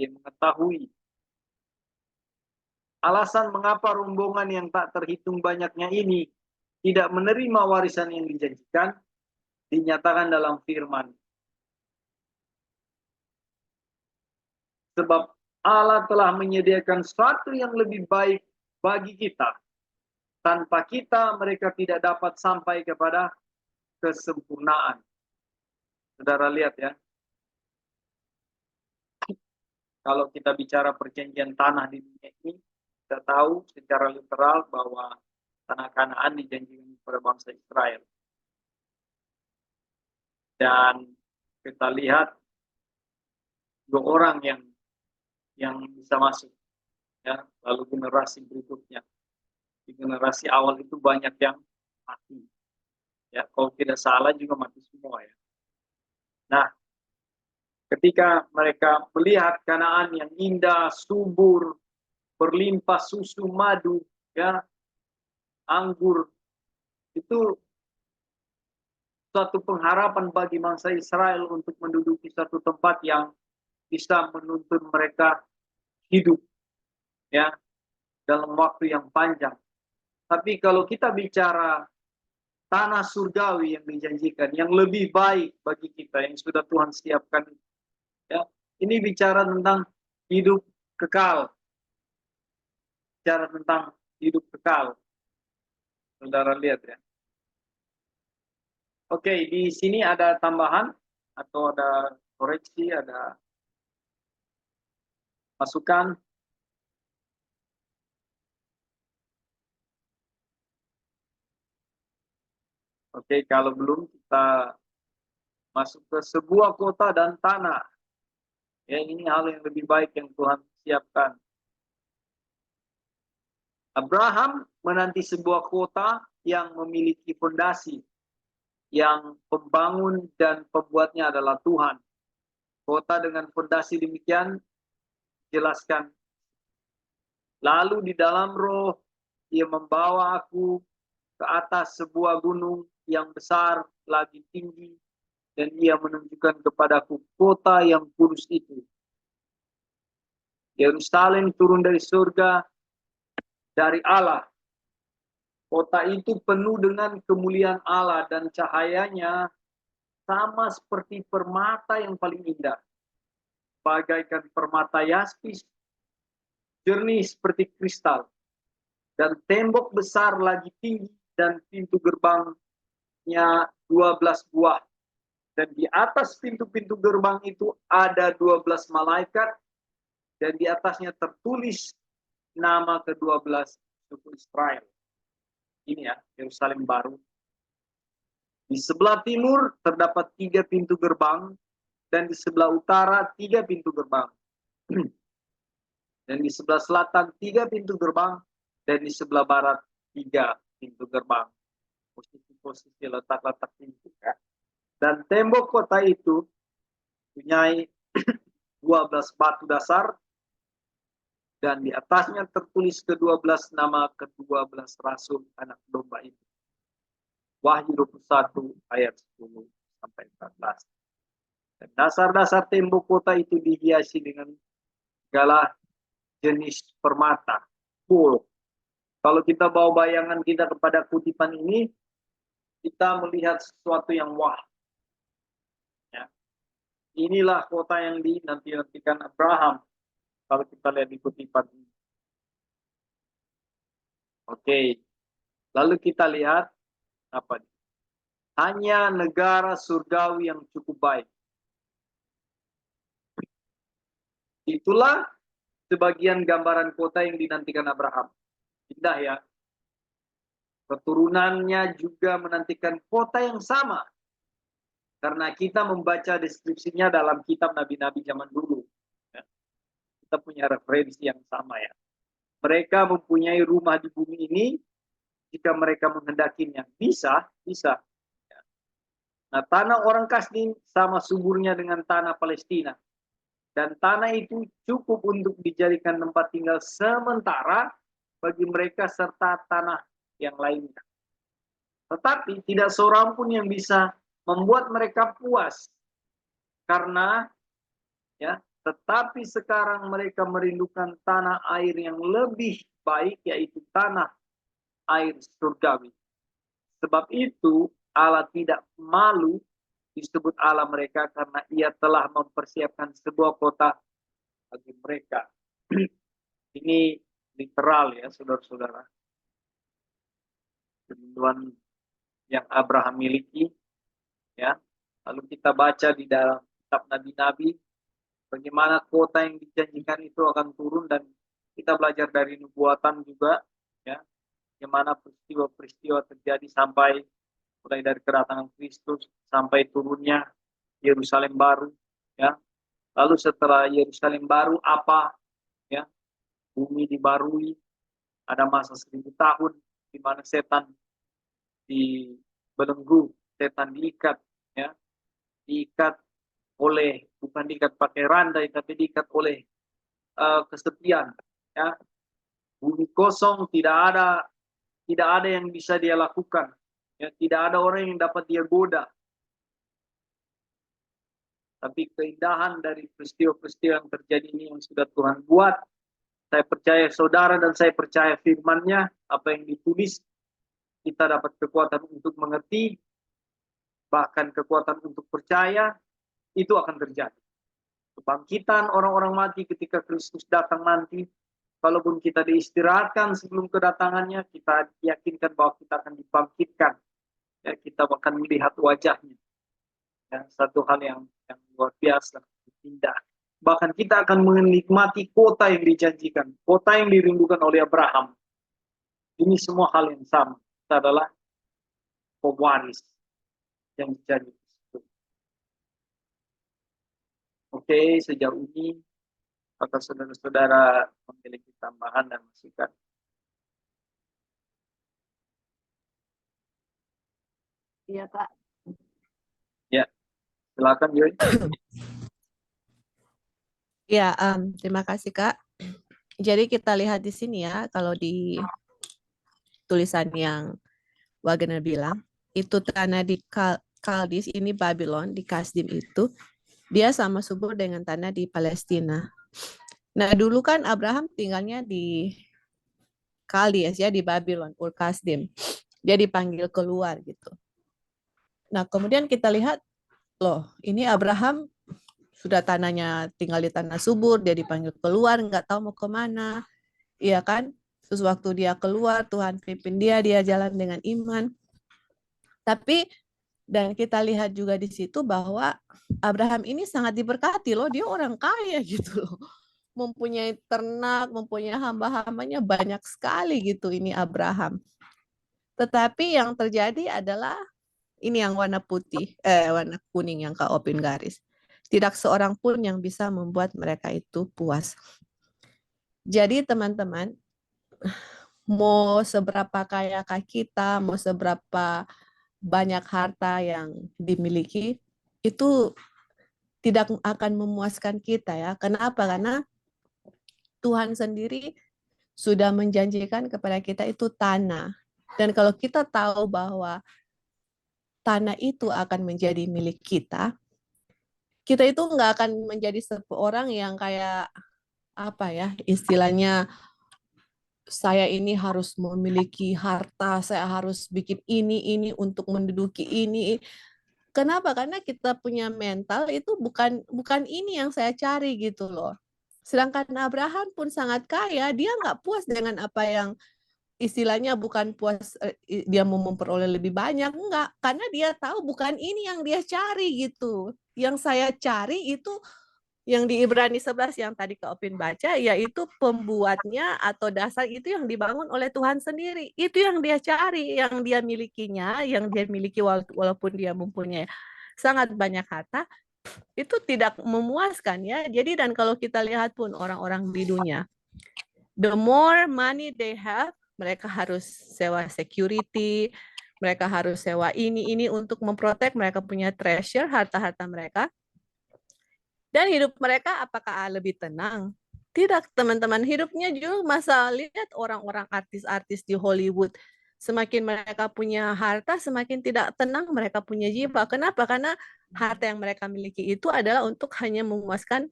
Speaker 1: Dia mengetahui alasan mengapa rombongan yang tak terhitung banyaknya ini tidak menerima warisan yang dijanjikan, dinyatakan dalam firman. Sebab Allah telah menyediakan sesuatu yang lebih baik bagi kita. Tanpa kita, mereka tidak dapat sampai kepada kesempurnaan. Saudara lihat ya, kalau kita bicara perjanjian tanah di dunia ini, kita tahu secara literal bahwa tanah Kanaan dijanjikan kepada bangsa Israel. Dan kita lihat dua orang yang bisa masuk, ya. Lalu generasi berikutnya, di generasi awal itu banyak yang mati, ya. Kalau tidak salah juga mati semua, ya. Nah, ketika mereka melihat Kanaan yang indah, subur, berlimpah susu, madu, ya, anggur, itu suatu pengharapan bagi bangsa Israel untuk menduduki satu tempat yang bisa menuntun mereka hidup, ya, dalam waktu yang panjang. Tapi kalau kita bicara tanah surgawi yang dijanjikan, yang lebih baik bagi kita, yang sudah Tuhan siapkan, ya, ini bicara tentang hidup kekal, bicara tentang hidup kekal. Saudara lihat ya. Oke, di sini ada tambahan atau ada koreksi, ada masukan. Oke, kalau belum, kita masuk ke sebuah kota dan tanah. Ya, ini hal yang lebih baik yang Tuhan siapkan. Abraham menanti sebuah kota yang memiliki fondasi, yang pembangun dan pembuatnya adalah Tuhan. Kota dengan fondasi demikian jelaskan. Lalu di dalam roh, ia membawa aku ke atas sebuah gunung yang besar, lagi tinggi, dan ia menunjukkan kepadaku kota yang kudus itu. Yerusalem turun dari surga, dari Allah. Kota itu penuh dengan kemuliaan Allah dan cahayanya sama seperti permata yang paling indah. Bagaikan permata yaspis, jernih seperti kristal. Dan tembok besar lagi tinggi dan pintu gerbangnya 12 buah. Dan di atas pintu-pintu gerbang itu ada 12 malaikat. Dan di atasnya tertulis nama ke-12 suku Israel. Ini ya, Yerusalem baru. Di sebelah timur terdapat 3 pintu gerbang, dan di sebelah utara 3 pintu gerbang. Dan di sebelah selatan 3 pintu gerbang, dan di sebelah barat 3 pintu gerbang. Posisi letak-letak pintu. Ya. Dan tembok kota itu punya 12 batu dasar, dan di atasnya tertulis ke-12 nama ke-12 rasul anak domba itu. Wahyu 21 ayat 10 sampai 14. Dan dasar-dasar tembok kota itu dihiasi dengan segala jenis permata. Gold. Kalau kita bawa bayangan kita kepada kutipan ini, kita melihat sesuatu yang wah. Ya. Inilah kota yang dinanti-nantikan Abraham. Kalau kita lihat di kutipan ini. Oke. Lalu kita lihat apa? Hanya negara surgawi yang cukup baik. Itulah sebagian gambaran kota yang dinantikan Abraham. Indah ya. Keturunannya juga menantikan kota yang sama. Karena kita membaca deskripsinya dalam kitab nabi-nabi zaman dulu. Ya. Kita punya referensi yang sama ya. Mereka mempunyai rumah di bumi ini jika mereka menghendakinya. Bisa. Ya. Nah, tanah orang Kasdim sama suburnya dengan tanah Palestina. Dan tanah itu cukup untuk dijadikan tempat tinggal sementara bagi mereka serta tanah yang lainnya. Tetapi tidak seorang pun yang bisa membuat mereka puas. Karena ya, tetapi sekarang mereka merindukan tanah air yang lebih baik, yaitu tanah air surgawi. Sebab itu Allah tidak malu disebut Allah mereka karena ia telah mempersiapkan sebuah kota bagi mereka. Ini literal ya, saudara-saudara. Kerinduan yang Abraham miliki, ya. Lalu kita baca di dalam kitab nabi-nabi bagaimana kota yang dijanjikan itu akan turun, dan kita belajar dari nubuatan juga, ya, bagaimana peristiwa-peristiwa terjadi sampai mulai dari kedatangan Kristus sampai turunnya Yerusalem baru, ya. Lalu setelah Yerusalem baru apa, ya, bumi dibarui, ada masa 1000 tahun di mana setan dibelenggu, setan diikat, ya, diikat oleh, bukan diikat pakai rantai, tapi diikat oleh kesepian, ya. Bumi kosong, tidak ada yang bisa dia lakukan, ya, tidak ada orang yang dapat dia goda. Tapi keindahan dari peristiwa-peristiwa yang terjadi ini yang sudah Tuhan buat, saya percaya saudara dan saya percaya firman-Nya, apa yang ditulis, kita dapat kekuatan untuk mengerti, bahkan kekuatan untuk percaya, itu akan terjadi. Kebangkitan orang-orang mati ketika Kristus datang nanti, kalaupun kita diistirahatkan sebelum kedatangannya, kita yakinkan bahwa kita akan dibangkitkan. Ya, kita akan melihat wajahnya. Ya, satu hal yang luar biasa, indah. Bahkan kita akan menikmati kota yang dijanjikan, kota yang dirindukan oleh Abraham. Ini semua hal yang sama. Kita adalah pewaris yang dijanjikan. Oke, sejauh ini apakah saudara-saudara memiliki tambahan dan masukan?
Speaker 2: Iya, Kak.
Speaker 1: Ya, silakan Joy.
Speaker 2: Ya, terima kasih, Kak. Jadi kita lihat di sini ya, kalau di tulisan yang Wagner bilang, itu tanah di Kaldis, ini Babylon, di Kasdim itu, dia sama subur dengan tanah di Palestina. Nah, dulu kan Abraham tinggalnya di Kaldis ya, di Babylon, Ur Kasdim. Dia dipanggil keluar gitu. Nah, kemudian kita lihat, loh, ini Abraham sudah tanahnya tinggal di tanah subur, dia dipanggil keluar, nggak tahu mau kemana, iya kan? Terus waktu dia keluar, Tuhan pimpin dia jalan dengan iman. Tapi dan kita lihat juga di situ bahwa Abraham ini sangat diberkati loh, dia orang kaya gitu loh. Mempunyai ternak, mempunyai hamba-hambanya banyak sekali gitu ini Abraham. Tetapi yang terjadi adalah ini yang warna putih, warna kuning yang Kak Opin garis. Tidak seorang pun yang bisa membuat mereka itu puas. Jadi teman-teman, mau seberapa kayakah kita, mau seberapa banyak harta yang dimiliki, itu tidak akan memuaskan kita ya. Kenapa? Karena Tuhan sendiri sudah menjanjikan kepada kita itu tanah. Dan kalau kita tahu bahwa tanah itu akan menjadi milik kita kita itu nggak akan menjadi seseorang yang kayak apa ya istilahnya, saya ini harus memiliki harta, saya harus bikin ini untuk menduduki ini. Kenapa? Karena kita punya mental itu bukan ini yang saya cari gitu loh. Sedangkan Abraham pun sangat kaya, dia nggak puas dengan apa yang istilahnya bukan puas dia mau memperoleh lebih banyak, enggak. Karena dia tahu bukan ini yang dia cari gitu. Yang saya cari itu yang di Ibrani 11 yang tadi Kak Opin baca, yaitu pembuatnya atau dasar itu yang dibangun oleh Tuhan sendiri. Itu yang dia cari, yang dia milikinya, yang dia miliki walaupun dia mempunyai sangat banyak harta, itu tidak memuaskan ya. Jadi dan kalau kita lihat pun orang-orang di dunia, the more money they have, mereka harus sewa security, mereka harus sewa ini untuk memprotek mereka punya treasure, harta-harta mereka. Dan hidup mereka apakah lebih tenang? Tidak, teman-teman. Hidupnya juga masa lihat orang-orang artis-artis di Hollywood. Semakin mereka punya harta, semakin tidak tenang mereka punya jiwa. Kenapa? Karena harta yang mereka miliki itu adalah untuk hanya memuaskan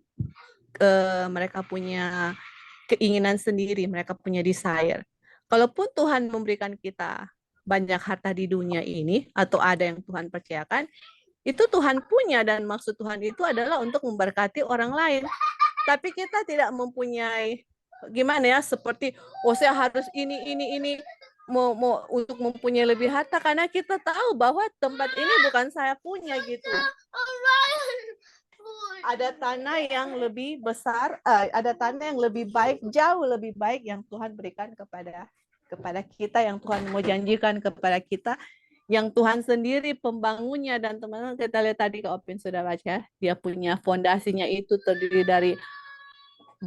Speaker 2: mereka punya keinginan sendiri, mereka punya desire. Kalaupun Tuhan memberikan kita banyak harta di dunia ini, atau ada yang Tuhan percayakan, itu Tuhan punya dan maksud Tuhan itu adalah untuk memberkati orang lain. Tapi kita tidak mempunyai gimana ya seperti saya harus ini mau untuk mempunyai lebih harta karena kita tahu bahwa tempat ini bukan saya punya gitu. Ada tanah yang lebih besar, ada tanah yang lebih baik, jauh lebih baik yang Tuhan berikan kepada kita, yang Tuhan mau janjikan kepada kita, yang Tuhan sendiri pembangunnya. Dan teman-teman kita lihat tadi Kak Opin sudah baca, dia punya fondasinya itu terdiri dari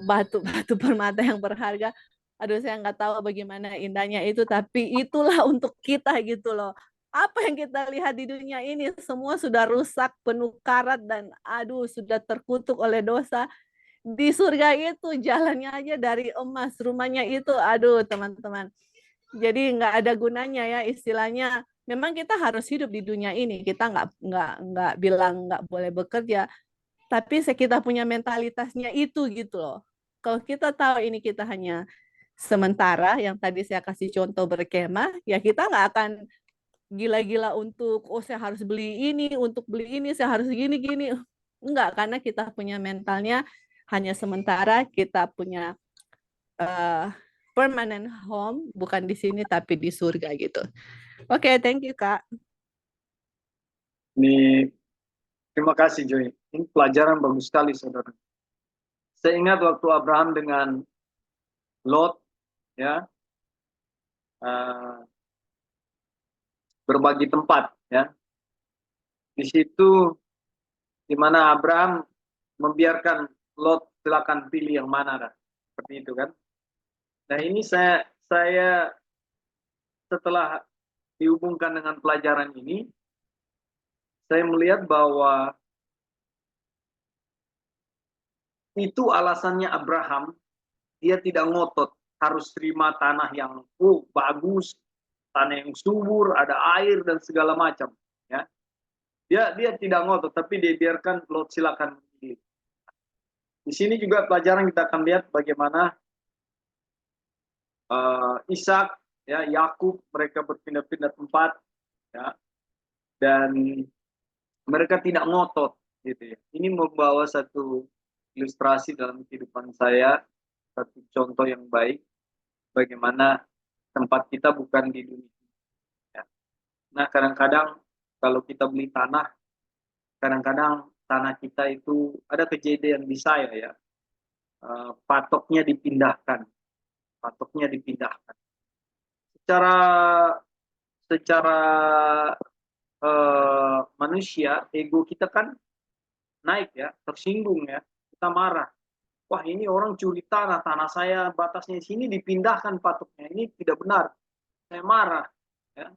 Speaker 2: batu-batu permata yang berharga. Aduh saya nggak tahu bagaimana indahnya itu, tapi itulah untuk kita gitu loh. Apa yang kita lihat di dunia ini semua sudah rusak, penuh karat, dan aduh sudah terkutuk oleh dosa. Di surga itu jalannya aja dari emas, rumahnya itu aduh teman-teman. Jadi nggak ada gunanya ya istilahnya. Memang kita harus hidup di dunia ini. Kita nggak bilang nggak boleh bekerja, tapi kita punya mentalitasnya itu gitu loh. Kalau kita tahu ini kita hanya sementara, yang tadi saya kasih contoh berkemah, ya kita nggak akan gila-gila untuk saya harus beli ini, untuk beli ini saya harus gini-gini. Enggak, karena kita punya mentalnya hanya sementara, kita punya permanent home, bukan di sini tapi di surga gitu. Oke, thank you Kak.
Speaker 1: Ini terima kasih Joy. Ini pelajaran bagus sekali saudara. Saya ingat waktu Abraham dengan Lot ya berbagi tempat ya. Di situ di mana Abraham membiarkan Lot silakan pilih yang mana dah. Seperti itu kan. Nah, ini saya setelah dihubungkan dengan pelajaran ini, saya melihat bahwa itu alasannya Abraham, dia tidak ngotot harus terima tanah yang bagus, tanah yang subur, ada air dan segala macam, ya. Dia tidak ngotot, tapi dia biarkan Lot silakan memilih. Di sini juga pelajaran kita akan lihat bagaimana Ishak, ya, Yakub, mereka berpindah-pindah tempat, ya, dan mereka tidak ngotot, gitu ya. Ini membawa satu ilustrasi dalam kehidupan saya, satu contoh yang baik, bagaimana tempat kita bukan di dunia. Ya. Nah, kadang-kadang kalau kita beli tanah, kadang-kadang tanah kita itu ada kejadian di saya ya, patoknya dipindahkan, Secara manusia, ego kita kan naik ya, tersinggung ya, kita marah. Wah ini orang curi tanah saya batasnya di sini dipindahkan patoknya, ini tidak benar. Saya marah, ya.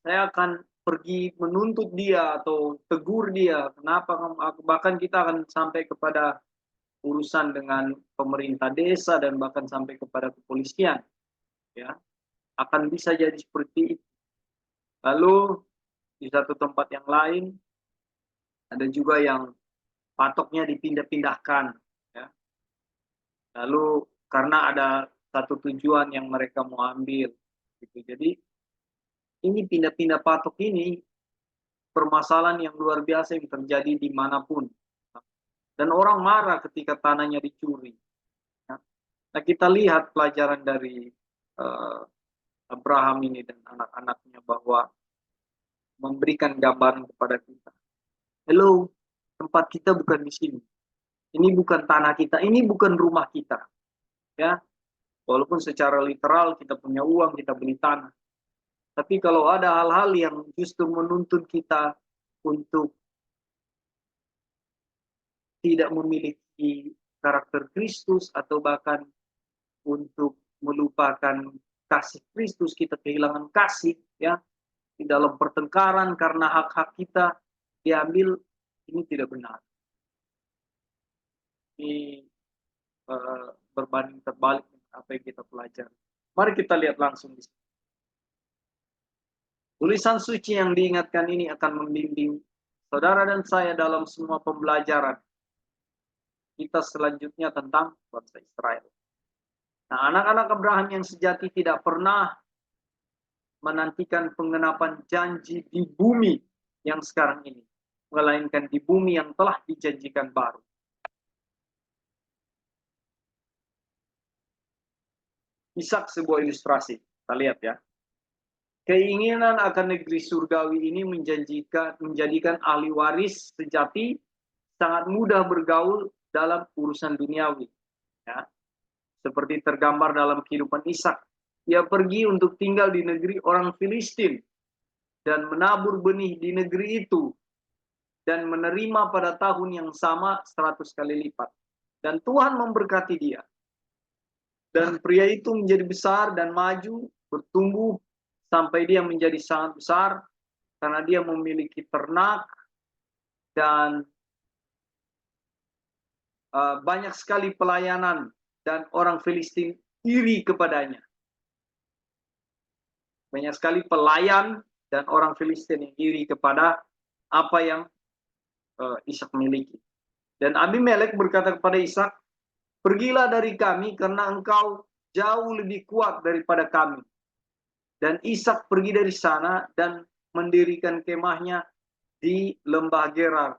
Speaker 1: Saya akan pergi menuntut dia atau tegur dia. Kenapa? Bahkan kita akan sampai kepada urusan dengan pemerintah desa dan bahkan sampai kepada kepolisian. Ya, akan bisa jadi seperti itu. Lalu di satu tempat yang lain ada juga yang patoknya dipindah-pindahkan. Ya. Lalu karena ada satu tujuan yang mereka mau ambil. Gitu. Jadi ini pindah-pindah patok ini permasalahan yang luar biasa yang terjadi dimanapun. Dan orang marah ketika tanahnya dicuri. Ya. Nah kita lihat pelajaran dari Abraham ini dan anak-anaknya bahwa memberikan gambaran kepada kita. Hello, tempat kita bukan di sini. Ini bukan tanah kita, ini bukan rumah kita. Ya, walaupun secara literal kita punya uang, kita beli tanah. Tapi kalau ada hal-hal yang justru menuntut kita untuk tidak memiliki karakter Kristus atau bahkan untuk melupakan kasih Kristus, kita kehilangan kasih, ya, di dalam pertengkaran karena hak-hak kita diambil, ini tidak benar. Ini berbanding terbalik dengan apa yang kita pelajari. Mari kita lihat langsung di sini. Tulisan suci yang diingatkan ini akan membimbing saudara dan saya dalam semua pembelajaran kita selanjutnya tentang bangsa Israel. Nah, anak-anak Abraham yang sejati tidak pernah menantikan penggenapan janji di bumi yang sekarang ini, melainkan di bumi yang telah dijanjikan baru. Ishak sebuah ilustrasi, kita lihat ya. Keinginan akan negeri surgawi ini menjadikan ahli waris sejati sangat mudah bergaul dalam urusan duniawi. Ya. Seperti tergambar dalam kehidupan Ishak. Ia pergi untuk tinggal di negeri orang Filistin dan menabur benih di negeri itu dan menerima pada tahun yang sama 100 kali lipat. Dan Tuhan memberkati dia. Dan pria itu menjadi besar dan maju, bertumbuh sampai dia menjadi sangat besar karena dia memiliki ternak dan banyak sekali pelayanan dan orang Filistin iri kepadanya. Banyak sekali pelayan dan orang Filistin yang iri kepada apa yang Ishak miliki. Dan Abimelek berkata kepada Ishak, "Pergilah dari kami karena engkau jauh lebih kuat daripada kami." Dan Ishak pergi dari sana dan mendirikan kemahnya di lembah Gerar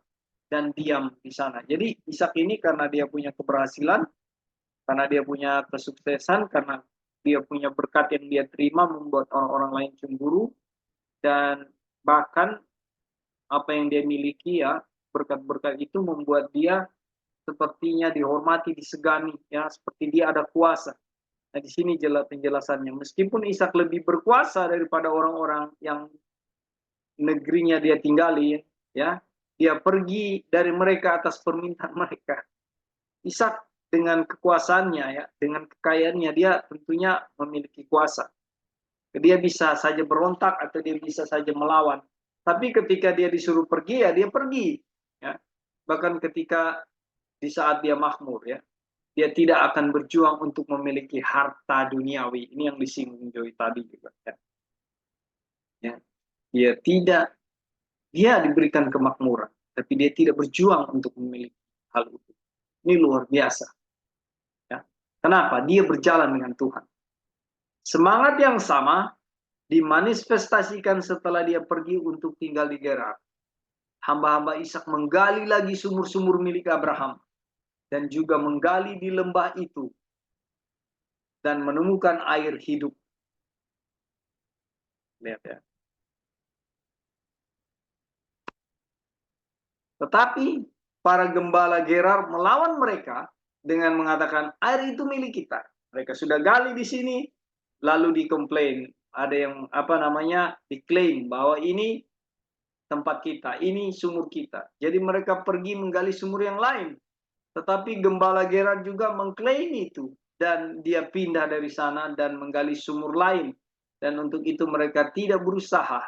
Speaker 1: dan diam di sana. Jadi Ishak ini karena dia punya keberhasilan, karena dia punya kesuksesan, karena dia punya berkat yang dia terima membuat orang-orang lain cemburu, dan bahkan apa yang dia miliki ya, berkat-berkat itu membuat dia sepertinya dihormati, disegani, ya, seperti dia ada kuasa. Nah, di sini jelas penjelasannya. Meskipun Ishak lebih berkuasa daripada orang-orang yang negerinya dia tinggali, ya, dia pergi dari mereka atas permintaan mereka. Ishak dengan kekuasaannya, ya, dengan kekayaannya, dia tentunya memiliki kuasa. Dia bisa saja berontak atau dia bisa saja melawan. Tapi ketika dia disuruh pergi, ya dia pergi. Ya. Bahkan ketika di saat dia makmur, ya, dia tidak akan berjuang untuk memiliki harta duniawi. Ini yang disinggung Joy tadi juga. Ya. Ya. Dia diberikan kemakmuran, tapi dia tidak berjuang untuk memiliki hal itu. Ini luar biasa. Ya. Kenapa? Dia berjalan dengan Tuhan. Semangat yang sama dimanifestasikan setelah dia pergi untuk tinggal di Gerar. Hamba-hamba Ishak menggali lagi sumur-sumur milik Abraham dan juga menggali di lembah itu dan menemukan air hidup. Lihat ya. Tetapi para gembala Gerar melawan mereka dengan mengatakan air itu milik kita. Mereka sudah gali di sini, lalu dikomplain. Ada yang diklaim bahwa ini tempat kita, ini sumur kita. Jadi mereka pergi menggali sumur yang lain. Tetapi gembala Gerar juga mengklaim itu. Dan dia pindah dari sana dan menggali sumur lain. Dan untuk itu mereka tidak berusaha.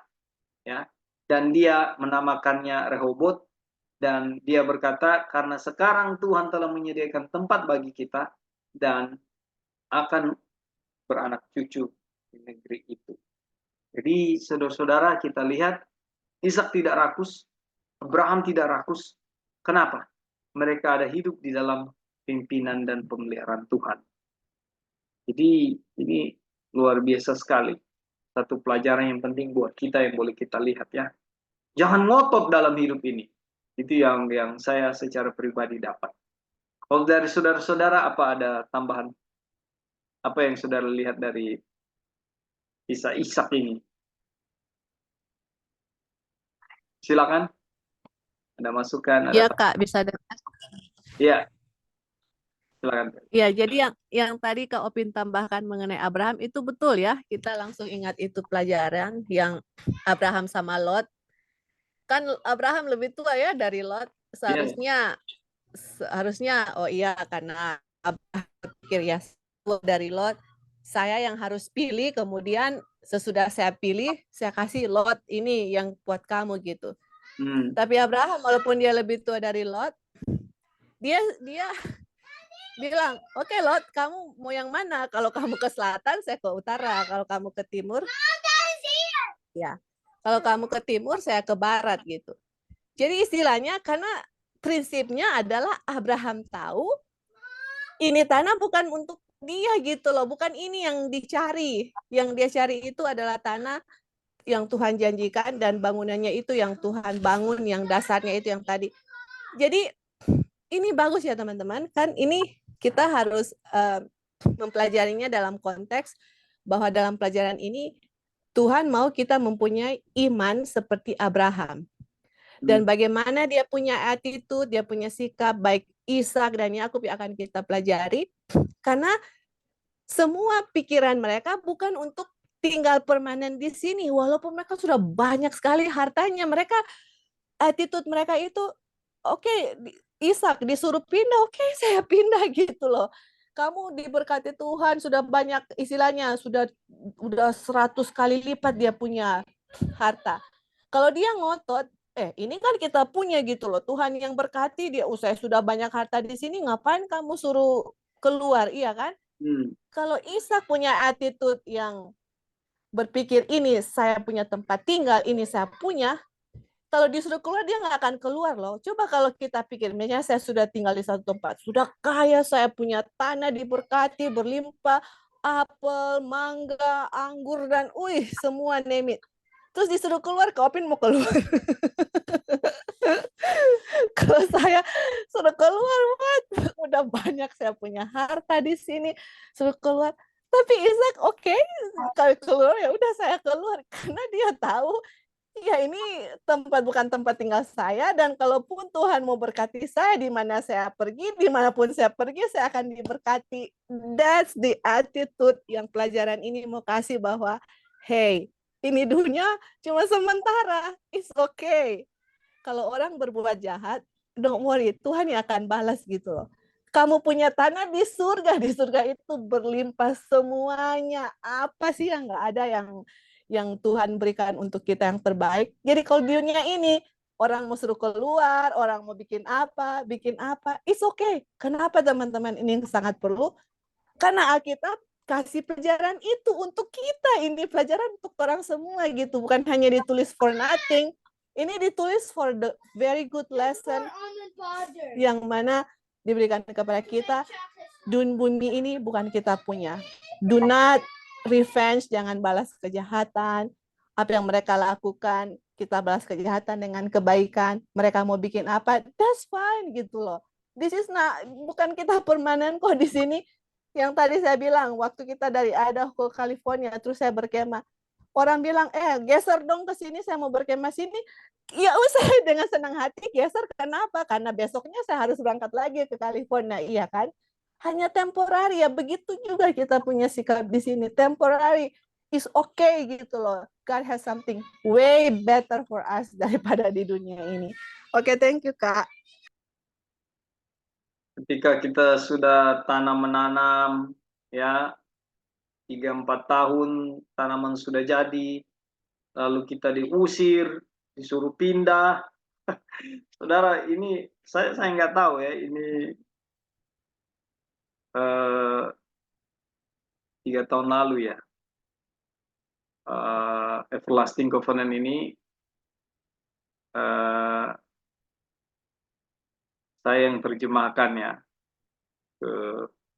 Speaker 1: Ya. Dan dia menamakannya Rehobot. Dan dia berkata, karena sekarang Tuhan telah menyediakan tempat bagi kita. Dan akan beranak cucu di negeri itu. Jadi saudara-saudara kita lihat, Ishak tidak rakus, Abraham tidak rakus. Kenapa? mereka ada hidup di dalam pimpinan dan pemeliharaan Tuhan. Jadi ini luar biasa sekali. Satu pelajaran yang penting buat kita yang boleh kita lihat ya. Jangan ngotot dalam hidup ini. Itu yang saya secara pribadi dapat. Kalau dari saudara-saudara apa ada tambahan? Apa yang saudara lihat dari kisah Ishak ini? Silakan. Ada masukan, ada
Speaker 2: Ya Kak, bisa dengar.
Speaker 1: Iya, silakan.
Speaker 2: Ya, jadi yang tadi Kak Opin tambahkan mengenai Abraham itu betul ya. Kita langsung ingat itu pelajaran yang Abraham sama Lot. Kan Abraham lebih tua ya dari Lot.
Speaker 1: Iya.
Speaker 2: Seharusnya oh iya karena Abraham berpikir ya dari Lot saya yang harus pilih, kemudian sesudah saya pilih saya kasih Lot ini yang buat kamu gitu. Tapi Abraham walaupun dia lebih tua dari Lot, dia bilang, oke Lot, kamu mau yang mana? Kalau kamu ke selatan, saya ke utara. Kalau kamu ke timur, ya. Kalau kamu ke timur, saya ke barat gitu. Jadi istilahnya karena prinsipnya adalah Abraham tahu ini tanah bukan untuk dia gitu loh, bukan ini yang dicari. Yang dia cari itu adalah tanah yang Tuhan janjikan dan bangunannya itu yang Tuhan bangun, yang dasarnya itu yang tadi. Jadi ini bagus ya teman-teman, kan ini kita harus mempelajarinya dalam konteks bahwa dalam pelajaran ini Tuhan mau kita mempunyai iman seperti Abraham. Dan bagaimana dia punya attitude, dia punya sikap, baik Ishak dan Yakub yang akan kita pelajari. Karena semua pikiran mereka bukan untuk tinggal permanen di sini. Walaupun mereka sudah banyak sekali hartanya, mereka attitude mereka itu, oke, Ishak disuruh pindah, oke, saya pindah gitu loh. Kamu diberkati Tuhan, sudah banyak istilahnya, sudah 100 kali lipat dia punya harta. Kalau dia ngotot, ini kan kita punya gitu loh. Tuhan yang berkati dia, saya sudah banyak harta di sini, ngapain kamu suruh keluar, iya kan? Kalau Ishak punya attitude yang berpikir ini saya punya tempat tinggal, ini saya punya, kalau disuruh keluar dia nggak akan keluar loh. Coba kalau kita pikir, misalnya saya sudah tinggal di satu tempat, sudah kaya, saya punya tanah diberkati, berlimpah, apel, mangga, anggur, dan semua name it. Terus disuruh keluar, Kak Opin mau keluar. Kalau saya suruh keluar, udah banyak saya punya harta di sini, suruh keluar. Tapi Ishak kalau keluar ya udah saya keluar karena dia tahu ya ini tempat bukan tempat tinggal saya dan kalaupun Tuhan mau berkati saya di mana saya pergi, dimanapun saya pergi saya akan diberkati. That's the attitude yang pelajaran ini mau kasih bahwa hey, ini dunia cuma sementara, it's okay. Kalau orang berbuat jahat, don't worry, Tuhan yang akan balas gitu loh. Kamu punya tanah di surga itu berlimpah semuanya. Apa sih yang nggak ada yang Tuhan berikan untuk kita yang terbaik? Jadi kalau di dunia ini orang mau suruh keluar, orang mau bikin apa, it's okay. Kenapa teman-teman ini sangat perlu? Karena Alkitab kasih pelajaran itu untuk kita. Ini pelajaran untuk orang semua gitu, bukan hanya ditulis for nothing. Ini ditulis for the very good lesson yang mana diberikan kepada kita. Bumi ini bukan kita punya. Do not revenge, jangan balas kejahatan. Apa yang mereka lakukan, kita balas kejahatan dengan kebaikan. Mereka mau bikin apa, that's fine gitu loh. This is not, bukan kita permanen kok di sini. Yang tadi saya bilang, waktu kita dari Idaho ke California, terus saya berkemah. Orang bilang, geser dong ke sini, saya mau berkemah sini. Ya saya dengan senang hati geser, kenapa? Karena besoknya saya harus berangkat lagi ke California, iya kan? Hanya temporary ya, begitu juga kita punya sikap di sini. Temporary is okay gitu loh. God has something way better for us daripada di dunia ini. Oke, thank you Kak.
Speaker 1: Ketika kita sudah tanam-menanam, ya 3-4 tahun tanaman sudah jadi, lalu kita diusir, disuruh pindah. Saudara, ini saya nggak tahu ya, ini 3 tahun lalu ya, Everlasting Covenant ini saya yang terjemahkannya ke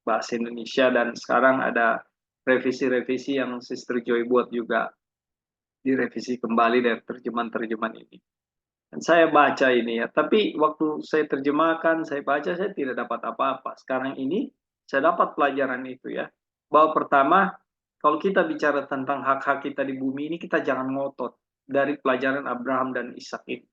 Speaker 1: bahasa Indonesia, dan sekarang ada revisi-revisi yang Sister Joy buat juga, direvisi kembali dari terjemahan-terjemahan ini. Dan saya baca ini ya, tapi waktu saya terjemahkan, saya baca, saya tidak dapat apa-apa. Sekarang ini saya dapat pelajaran itu ya, bahwa pertama, kalau kita bicara tentang hak-hak kita di bumi ini, kita jangan ngotot dari pelajaran Abraham dan Ishak ini.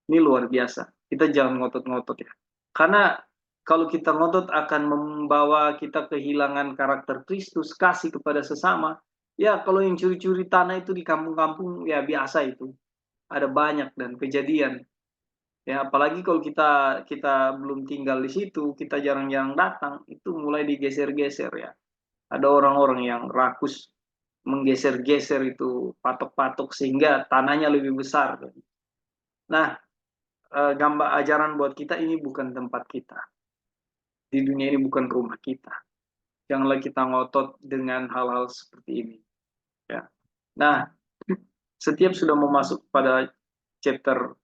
Speaker 1: Ini luar biasa. Kita jangan ngotot-ngotot ya. Karena kalau kita ngotot akan membawa kita kehilangan karakter Kristus, kasih kepada sesama. Ya, kalau yang curi-curi tanah itu di kampung-kampung, ya biasa itu. Ada banyak dan kejadian. Ya, apalagi kalau kita belum tinggal di situ, kita jarang-jarang datang, itu mulai digeser-geser ya. Ada orang-orang yang rakus menggeser-geser itu patok-patok sehingga tanahnya lebih besar. Nah, gambar ajaran buat kita, ini bukan tempat kita. Di dunia ini bukan rumah kita. Janganlah kita ngotot dengan hal-hal seperti ini. Ya. Nah, setiap sudah mau masuk pada chapter,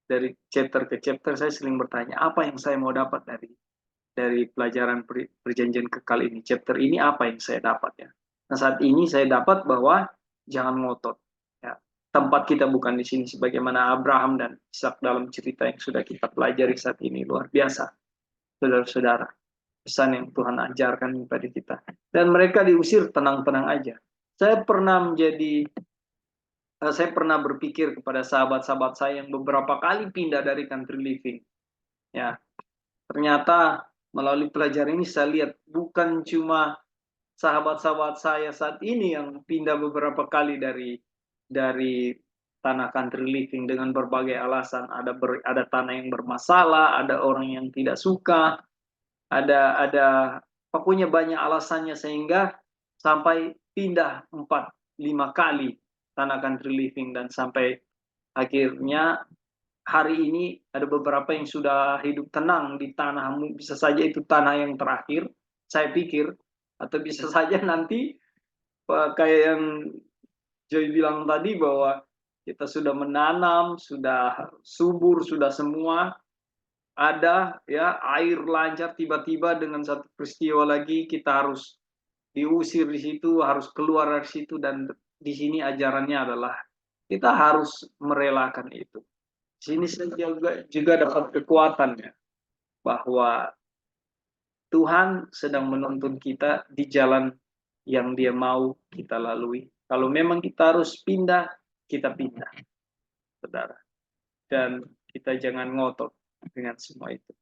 Speaker 1: dari chapter ke chapter, saya sering bertanya, apa yang saya mau dapat dari pelajaran perjanjian kekal ini? Chapter ini apa yang saya dapat ya? Nah, saat ini saya dapat bahwa jangan ngotot. Ya. Tempat kita bukan di sini, sebagaimana Abraham dan Ishak dalam cerita yang sudah kita pelajari saat ini. Luar biasa, saudara-saudara. Pesan yang Tuhan ajarkan kepada kita. Dan mereka diusir, tenang-tenang aja. Saya pernah berpikir kepada sahabat-sahabat saya yang beberapa kali pindah dari country living. Ya, ternyata melalui pelajaran ini saya lihat bukan cuma sahabat-sahabat saya saat ini yang pindah beberapa kali dari tanah country living dengan berbagai alasan. Ada tanah yang bermasalah, ada orang yang tidak suka, ada pokoknya banyak alasannya sehingga sampai pindah 4-5 kali tanah country living, dan sampai akhirnya hari ini ada beberapa yang sudah hidup tenang di tanahmu. Bisa saja itu tanah yang terakhir, saya pikir, atau bisa saja nanti kayak yang Joy bilang tadi, bahwa kita sudah menanam, sudah subur, sudah semua ada ya, air lancar, tiba-tiba dengan satu peristiwa lagi kita harus diusir di situ, harus keluar dari situ. Dan di sini ajarannya adalah kita harus merelakan itu. Di sini saya juga dapat kekuatannya bahwa Tuhan sedang menuntun kita di jalan yang Dia mau kita lalui. Kalau memang kita harus pindah, kita pindah, saudara. Dan kita jangan ngotot dengan semua itu.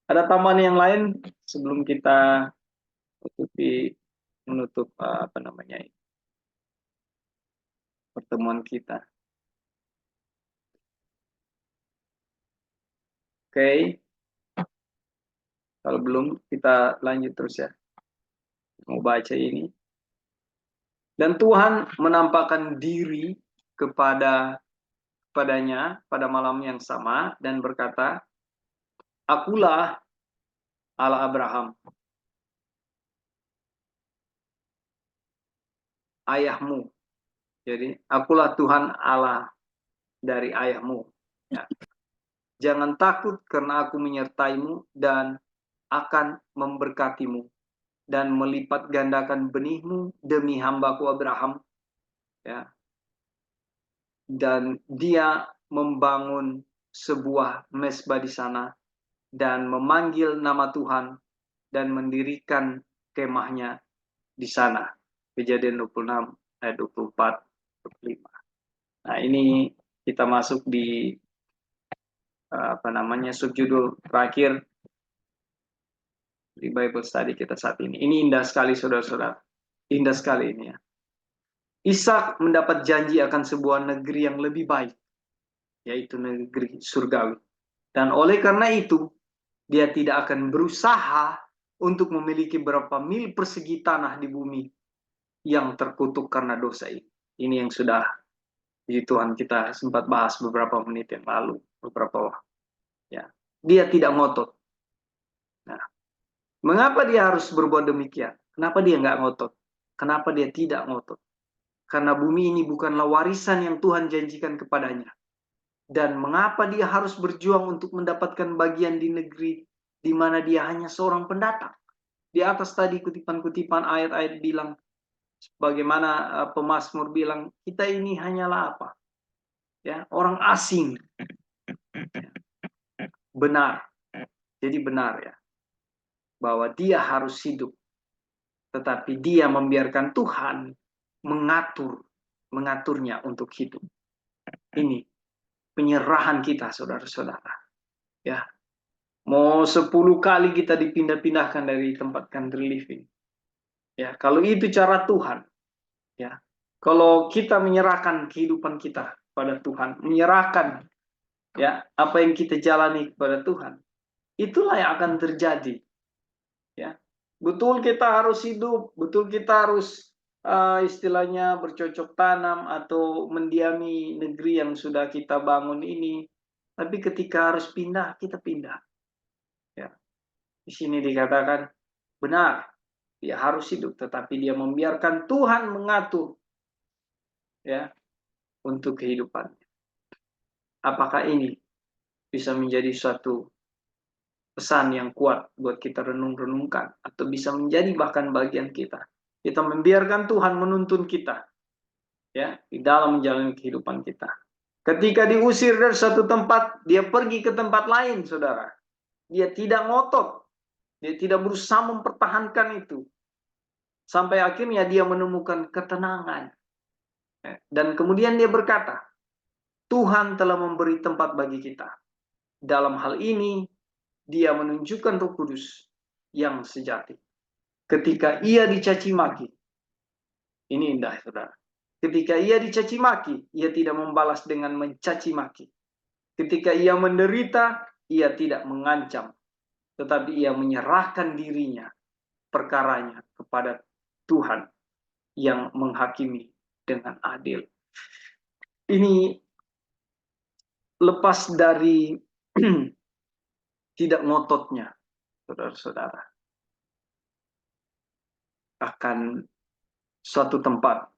Speaker 1: Ada tambahan yang lain sebelum kita menutup pertemuan kita? Oke. Kalau belum, kita lanjut terus ya. Mau baca ini. Dan Tuhan menampakkan diri kepadanya pada malam yang sama dan berkata, Akulah Allah Abraham, ayahmu. Jadi, akulah Tuhan Allah dari ayahmu. Ya. Jangan takut karena aku menyertaimu dan akan memberkatimu dan melipat gandakan benihmu demi hambaku Abraham. Ya. Dan dia membangun sebuah mesbah di sana dan memanggil nama Tuhan dan mendirikan kemahnya di sana. Kejadian 26 ayat 24 25. Nah, ini kita masuk di subjudul terakhir di Bible study kita saat ini. Ini indah sekali, saudara-saudara. Indah sekali ini ya. Ishak mendapat janji akan sebuah negeri yang lebih baik, yaitu negeri surgawi. Dan oleh karena itu, dia tidak akan berusaha untuk memiliki berapa mil persegi tanah di bumi yang terkutuk karena dosa ini. Ini yang sudah puji Tuhan kita sempat bahas beberapa menit yang lalu, ya. Dia tidak ngotot. Nah, mengapa dia harus berbuat demikian? Kenapa dia nggak ngotot? Kenapa dia tidak ngotot? Karena bumi ini bukanlah warisan yang Tuhan janjikan kepadanya. Dan mengapa dia harus berjuang untuk mendapatkan bagian di negeri di mana dia hanya seorang pendatang. Di atas tadi kutipan-kutipan ayat-ayat bilang, bagaimana pemazmur bilang, kita ini hanyalah apa? Ya, orang asing. Benar. Jadi benar ya, bahwa dia harus hidup, tetapi dia membiarkan Tuhan mengaturnya untuk hidup. Ini penyerahan kita, saudara-saudara. Ya, mau 10 kali kita dipindah-pindahkan dari tempat country living. Ya, kalau itu cara Tuhan, ya. Kalau kita menyerahkan kehidupan kita pada Tuhan, menyerahkan ya apa yang kita jalani kepada Tuhan, itulah yang akan terjadi. Ya, betul kita harus hidup, betul kita harus istilahnya bercocok tanam atau mendiami negeri yang sudah kita bangun ini. Tapi ketika harus pindah, kita pindah. Ya, di sini dikatakan benar, dia harus hidup, tetapi dia membiarkan Tuhan mengatur ya untuk kehidupannya. Apakah ini bisa menjadi suatu pesan yang kuat buat kita renung-renungkan, atau bisa menjadi bahkan bagian kita? Kita membiarkan Tuhan menuntun kita ya di dalam menjalani kehidupan kita. Ketika diusir dari satu tempat, dia pergi ke tempat lain, saudara. Dia tidak ngotot, dia tidak berusaha mempertahankan itu. Sampai akhirnya dia menemukan ketenangan. Dan kemudian dia berkata, Tuhan telah memberi tempat bagi kita. Dalam hal ini, dia menunjukkan Roh Kudus yang sejati. Ketika ia dicaci maki, ini indah, saudara. Ketika ia dicaci maki, ia tidak membalas dengan mencaci maki. Ketika ia menderita, ia tidak mengancam, tetapi ia menyerahkan dirinya, perkaranya kepada Tuhan yang menghakimi dengan adil. Ini lepas dari tidak ngototnya, saudara-saudara, akan suatu tempat,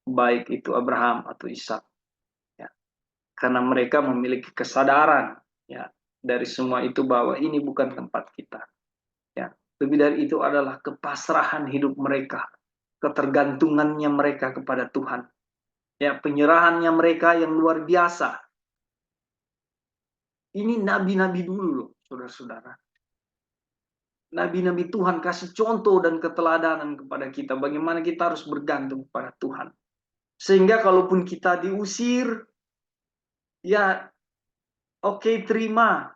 Speaker 1: baik itu Abraham atau Ishak, ya. Karena mereka memiliki kesadaran ya dari semua itu bahwa ini bukan tempat kita. Ya, lebih dari itu adalah kepasrahan hidup mereka, ketergantungannya mereka kepada Tuhan. Ya, penyerahannya mereka yang luar biasa. Ini nabi-nabi dulu loh, saudara-saudara. Nabi-nabi Tuhan kasih contoh dan keteladanan kepada kita bagaimana kita harus bergantung kepada Tuhan. Sehingga kalaupun kita diusir, ya oke, terima.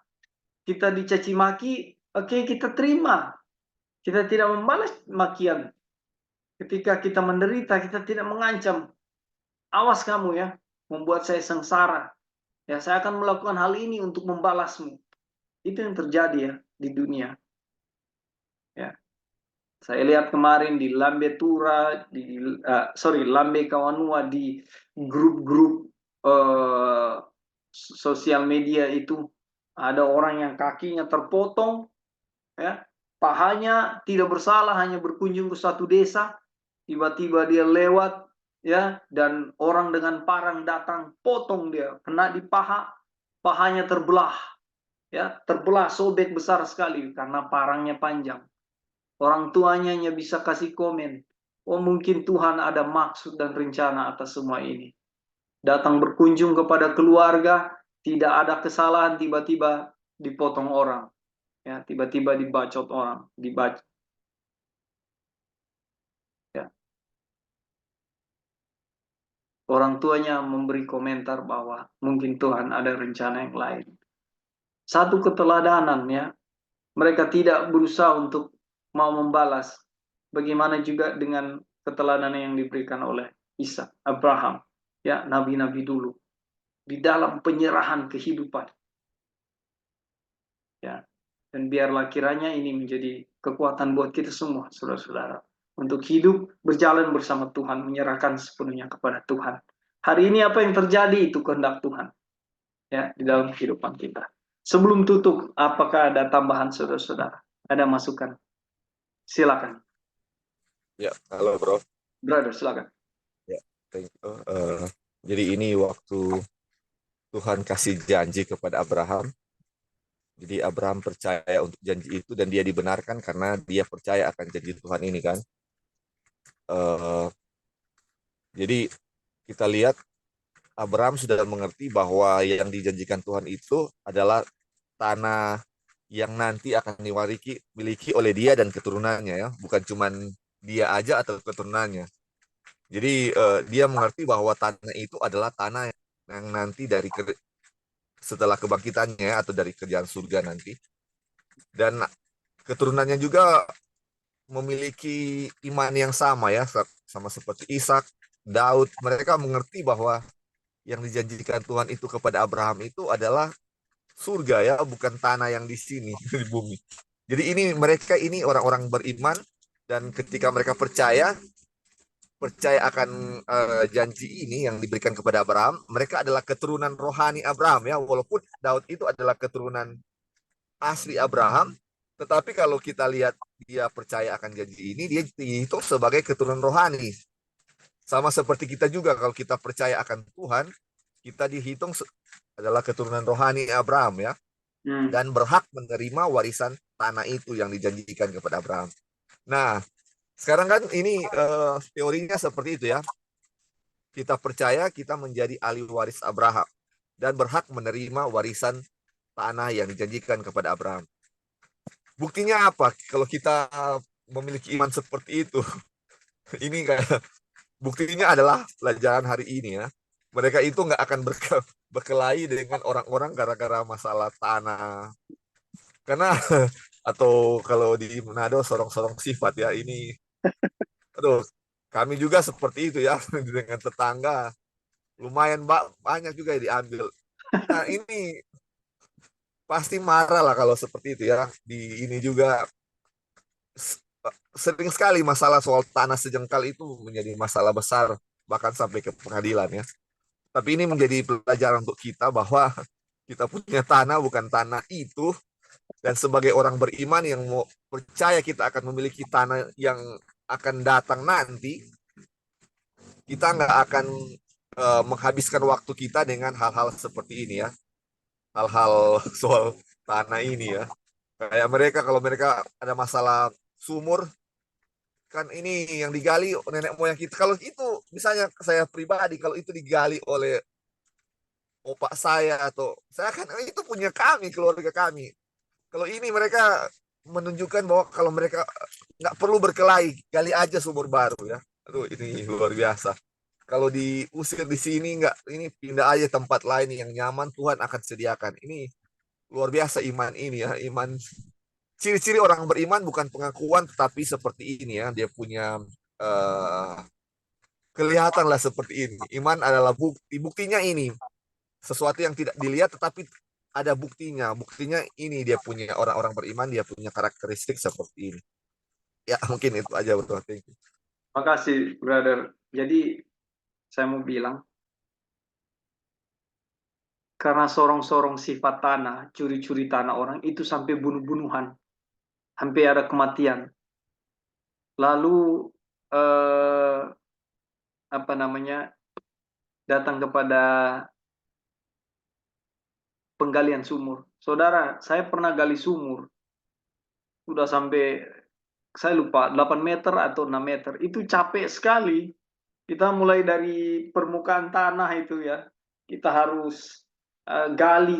Speaker 1: Kita dicaci maki, oke, kita terima. Kita tidak membalas makian. Ketika kita menderita, kita tidak mengancam. Awas kamu ya, membuat saya sengsara. Ya, saya akan melakukan hal ini untuk membalasmu. Itu yang terjadi ya di dunia. Ya, saya lihat kemarin di Lambe Tura, Lambe Kawanua, di grup-grup sosial media itu ada orang yang kakinya terpotong, ya, pahanya tidak bersalah, hanya berkunjung ke satu desa, tiba-tiba dia lewat, ya, dan orang dengan parang datang, potong dia, kena di paha, pahanya terbelah, ya, terbelah, sobek besar sekali karena parangnya panjang. Orang tuanya hanya bisa kasih komen, oh mungkin Tuhan ada maksud dan rencana atas semua ini. Datang berkunjung kepada keluarga, tidak ada kesalahan, tiba-tiba dipotong orang, ya, tiba-tiba dibacot orang, ya. Orang tuanya memberi komentar bahwa mungkin Tuhan ada rencana yang lain. Satu keteladanan ya, mereka tidak berusaha untuk mau membalas. Bagaimana juga dengan keteladanan yang diberikan oleh Ishak, Abraham, ya, nabi-nabi dulu di dalam penyerahan kehidupan. Ya. Dan biarlah kiranya ini menjadi kekuatan buat kita semua, saudara-saudara, untuk hidup berjalan bersama Tuhan, menyerahkan sepenuhnya kepada Tuhan. Hari ini apa yang terjadi itu kehendak Tuhan ya di dalam kehidupan kita. Sebelum tutup, apakah ada tambahan saudara-saudara? Ada masukan? Silakan.
Speaker 3: Ya, halo bro.
Speaker 1: Brother, silakan.
Speaker 3: Ya, thank you. Jadi ini waktu Tuhan kasih janji kepada Abraham, Jadi Abraham percaya untuk janji itu dan dia dibenarkan karena dia percaya akan janji Tuhan ini kan. Eh, jadi kita lihat Abraham sudah mengerti bahwa yang dijanjikan Tuhan itu adalah tanah yang nanti akan miliki oleh dia dan keturunannya ya, bukan cuman dia aja atau keturunannya. Jadi dia mengerti bahwa tanah itu adalah tanah yang nanti setelah kebangkitannya atau dari kerjaan surga nanti. Dan keturunannya juga memiliki iman yang sama ya, sama seperti Ishak, Daud. Mereka mengerti bahwa yang dijanjikan Tuhan itu kepada Abraham itu adalah surga ya, bukan tanah yang di sini di bumi. Jadi mereka ini orang-orang beriman dan ketika mereka percaya akan janji ini yang diberikan kepada Abraham, mereka adalah keturunan rohani Abraham ya, walaupun Daud itu adalah keturunan asli Abraham, tetapi kalau kita lihat dia percaya akan janji ini, dia dihitung sebagai keturunan rohani. Sama seperti kita juga, kalau kita percaya akan Tuhan, kita dihitung adalah keturunan rohani Abraham ya, dan berhak menerima warisan tanah itu yang dijanjikan kepada Abraham. Nah, sekarang kan ini teorinya seperti itu ya. Kita percaya kita menjadi ahli waris Abraham dan berhak menerima warisan tanah yang dijanjikan kepada Abraham. Buktinya apa? Kalau kita memiliki iman seperti itu, ini kayak buktinya adalah pelajaran hari ini ya. Mereka itu nggak akan berkelahi dengan orang-orang gara-gara masalah tanah. Karena atau kalau di Manado sorong-sorong sifat ya ini. Aduh, kami juga seperti itu ya dengan tetangga. Lumayan banyak juga yang diambil. Nah ini pasti marah lah kalau seperti itu ya. Di ini juga sering sekali masalah soal tanah sejengkal itu menjadi masalah besar bahkan sampai ke pengadilan ya. Tapi ini menjadi pelajaran untuk kita bahwa kita punya tanah bukan tanah itu, dan sebagai orang beriman yang mau percaya kita akan memiliki tanah yang akan datang nanti, kita nggak akan menghabiskan waktu kita dengan hal-hal seperti ini ya, hal-hal soal tanah ini ya. Kayak mereka kalau mereka ada masalah sumur, kan ini yang digali nenek moyang kita. Kalau itu misalnya saya pribadi, kalau itu digali oleh opak saya atau saya kan itu punya kami, keluarga kami. Kalau ini mereka menunjukkan bahwa kalau mereka nggak perlu berkelahi, gali aja sumur baru ya. Aduh, ini luar biasa. Kalau diusir di sini nggak, ini pindah aja tempat lain yang nyaman, Tuhan akan sediakan. Ini luar biasa iman ini ya, iman. Ciri-ciri orang beriman bukan pengakuan, tetapi seperti ini ya, dia punya kelihatan lah seperti ini. Iman adalah bukti, buktinya ini sesuatu yang tidak dilihat, tetapi ada buktinya. Buktinya ini dia punya orang-orang beriman, dia punya karakteristik seperti ini. Ya mungkin itu aja bro. Thank you.
Speaker 1: Makasih, brother. Jadi saya mau bilang, karena sorong-sorong sifat tanah, curi-curi tanah orang, itu sampai bunuh-bunuhan. Hampir ada kematian. Lalu, apa namanya, datang kepada penggalian sumur. Saudara, saya pernah gali sumur. Sudah sampai, saya lupa, 8 meter atau 6 meter. Itu capek sekali. Kita mulai dari permukaan tanah itu ya. Kita harus gali,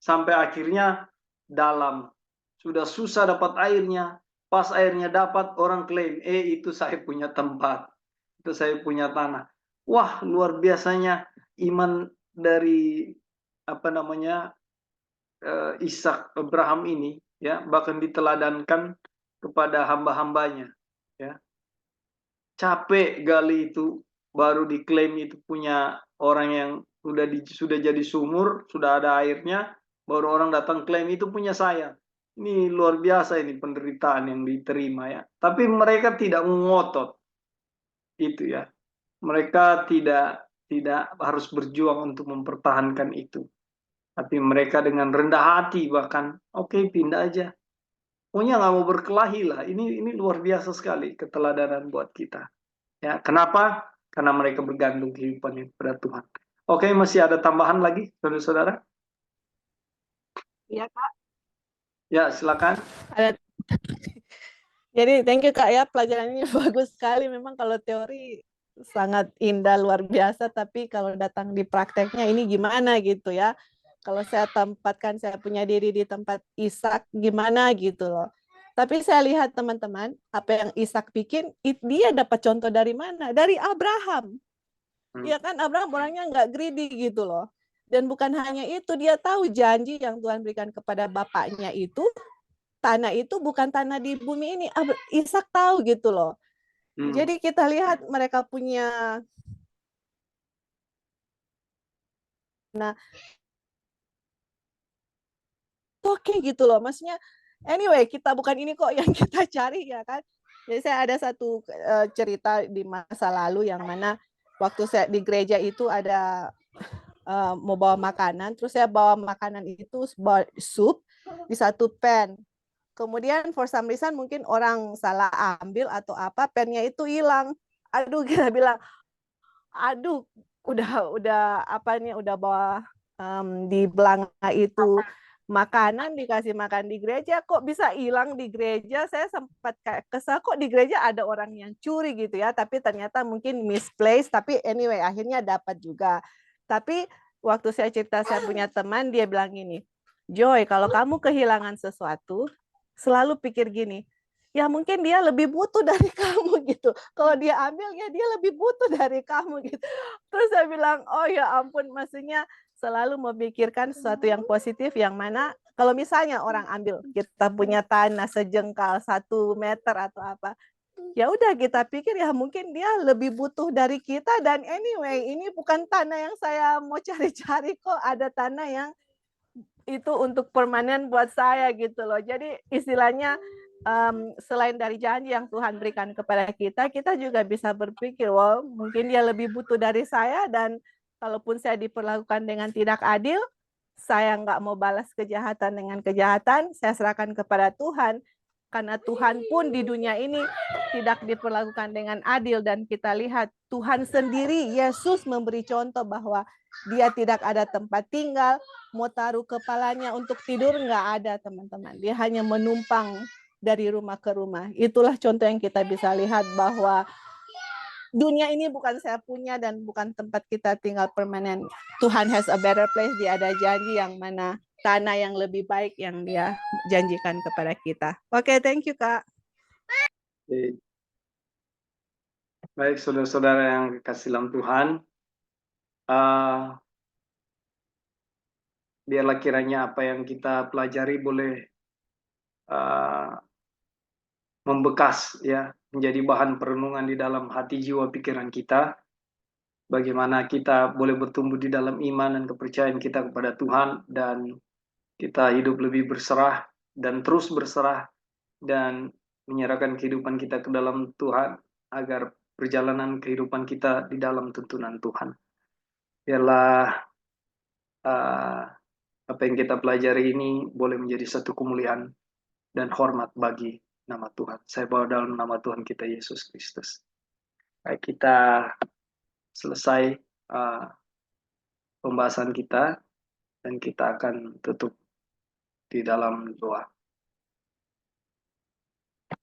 Speaker 1: sampai akhirnya dalam. Sudah susah dapat airnya. Pas airnya dapat, orang klaim, itu saya punya tempat. Itu saya punya tanah. Wah, luar biasanya iman dari apa namanya Ishak Abraham ini ya, bahkan diteladankan kepada hamba-hambanya ya. Capek gali itu baru diklaim itu punya orang yang sudah jadi sumur, sudah ada airnya, baru orang datang klaim itu punya saya. Ini luar biasa ini penderitaan yang diterima ya. Tapi mereka tidak ngotot itu ya. Mereka tidak harus berjuang untuk mempertahankan itu. Tapi mereka dengan rendah hati bahkan, oke, pindah aja. Pokoknya nggak mau berkelahi lah. Ini luar biasa sekali keteladanan buat kita. Ya, kenapa? Karena mereka bergantung kehidupannya kepada Tuhan. Oke, masih ada tambahan lagi, saudara-saudara?
Speaker 2: Iya, Kak.
Speaker 1: Ya, silakan.
Speaker 2: Ada. Jadi thank you Kak ya, pelajarannya bagus sekali. Memang kalau teori sangat indah luar biasa, tapi kalau datang di prakteknya ini gimana gitu ya. Kalau saya tempatkan, saya punya diri di tempat Ishak gimana gitu loh. Tapi saya lihat teman-teman, apa yang Ishak bikin, dia dapat contoh dari mana? Dari Abraham. Ya kan, Abraham orangnya nggak greedy gitu loh. Dan bukan hanya itu, dia tahu janji yang Tuhan berikan kepada bapaknya itu, tanah itu bukan tanah di bumi ini. Ishak tahu gitu loh. Jadi kita lihat mereka punya, nah oke gitu loh. Maksudnya anyway, kita bukan ini kok yang kita cari ya kan. Jadi saya ada satu cerita di masa lalu yang mana waktu saya di gereja itu ada mau bawa makanan, terus saya bawa makanan itu bawa sup di satu pan. Kemudian for some reason mungkin orang salah ambil atau apa, pennya itu hilang. Aduh, kita bilang, aduh, udah apa nih, udah bawa di belanga itu makanan, dikasih makan di gereja, kok bisa hilang di gereja. Saya sempat kayak kesal, kok di gereja ada orang yang curi gitu ya, tapi ternyata mungkin misplaced, tapi anyway akhirnya dapat juga. Tapi waktu saya cerita, saya punya teman, dia bilang gini, Joy, kalau kamu kehilangan sesuatu, selalu pikir gini, ya mungkin dia lebih butuh dari kamu gitu. Kalau dia ambil, ya dia lebih butuh dari kamu gitu. Terus saya bilang, oh ya ampun, maksudnya selalu memikirkan sesuatu yang positif, yang mana kalau misalnya orang ambil, kita punya tanah sejengkal 1 meter atau apa, ya udah kita pikir ya mungkin dia lebih butuh dari kita, dan anyway ini bukan tanah yang saya mau cari-cari kok, ada tanah yang itu untuk permanen buat saya gitu loh. Jadi istilahnya selain dari janji yang Tuhan berikan kepada kita, kita juga bisa berpikir, wow mungkin dia lebih butuh dari saya, dan kalaupun saya diperlakukan dengan tidak adil, saya nggak mau balas kejahatan dengan kejahatan, saya serahkan kepada Tuhan. Karena Tuhan pun di dunia ini tidak diperlakukan dengan adil, dan kita lihat Tuhan sendiri, Yesus memberi contoh bahwa dia tidak ada tempat tinggal, mau taruh kepalanya untuk tidur nggak ada teman-teman. Dia hanya menumpang dari rumah ke rumah. Itulah contoh yang kita bisa lihat bahwa dunia ini bukan saya punya dan bukan tempat kita tinggal permanen. Tuhan has a better place. Dia ada janji yang mana tanah yang lebih baik yang dia janjikan kepada kita. Oke, thank you Kak.
Speaker 1: Baik, saudara-saudara yang dikasih dalam Tuhan, biarlah kiranya apa yang kita pelajari boleh membekas ya, menjadi bahan perenungan di dalam hati, jiwa, pikiran kita. Bagaimana kita boleh bertumbuh di dalam iman dan kepercayaan kita kepada Tuhan, dan kita hidup lebih berserah dan terus berserah dan menyerahkan kehidupan kita ke dalam Tuhan, agar perjalanan kehidupan kita di dalam tuntunan Tuhan. Biarlah apa yang kita pelajari ini boleh menjadi satu kemuliaan dan hormat bagi nama Tuhan. Saya bawa dalam nama Tuhan kita Yesus Kristus. Baik, kita selesai pembahasan kita, dan kita akan tutup di dalam doa.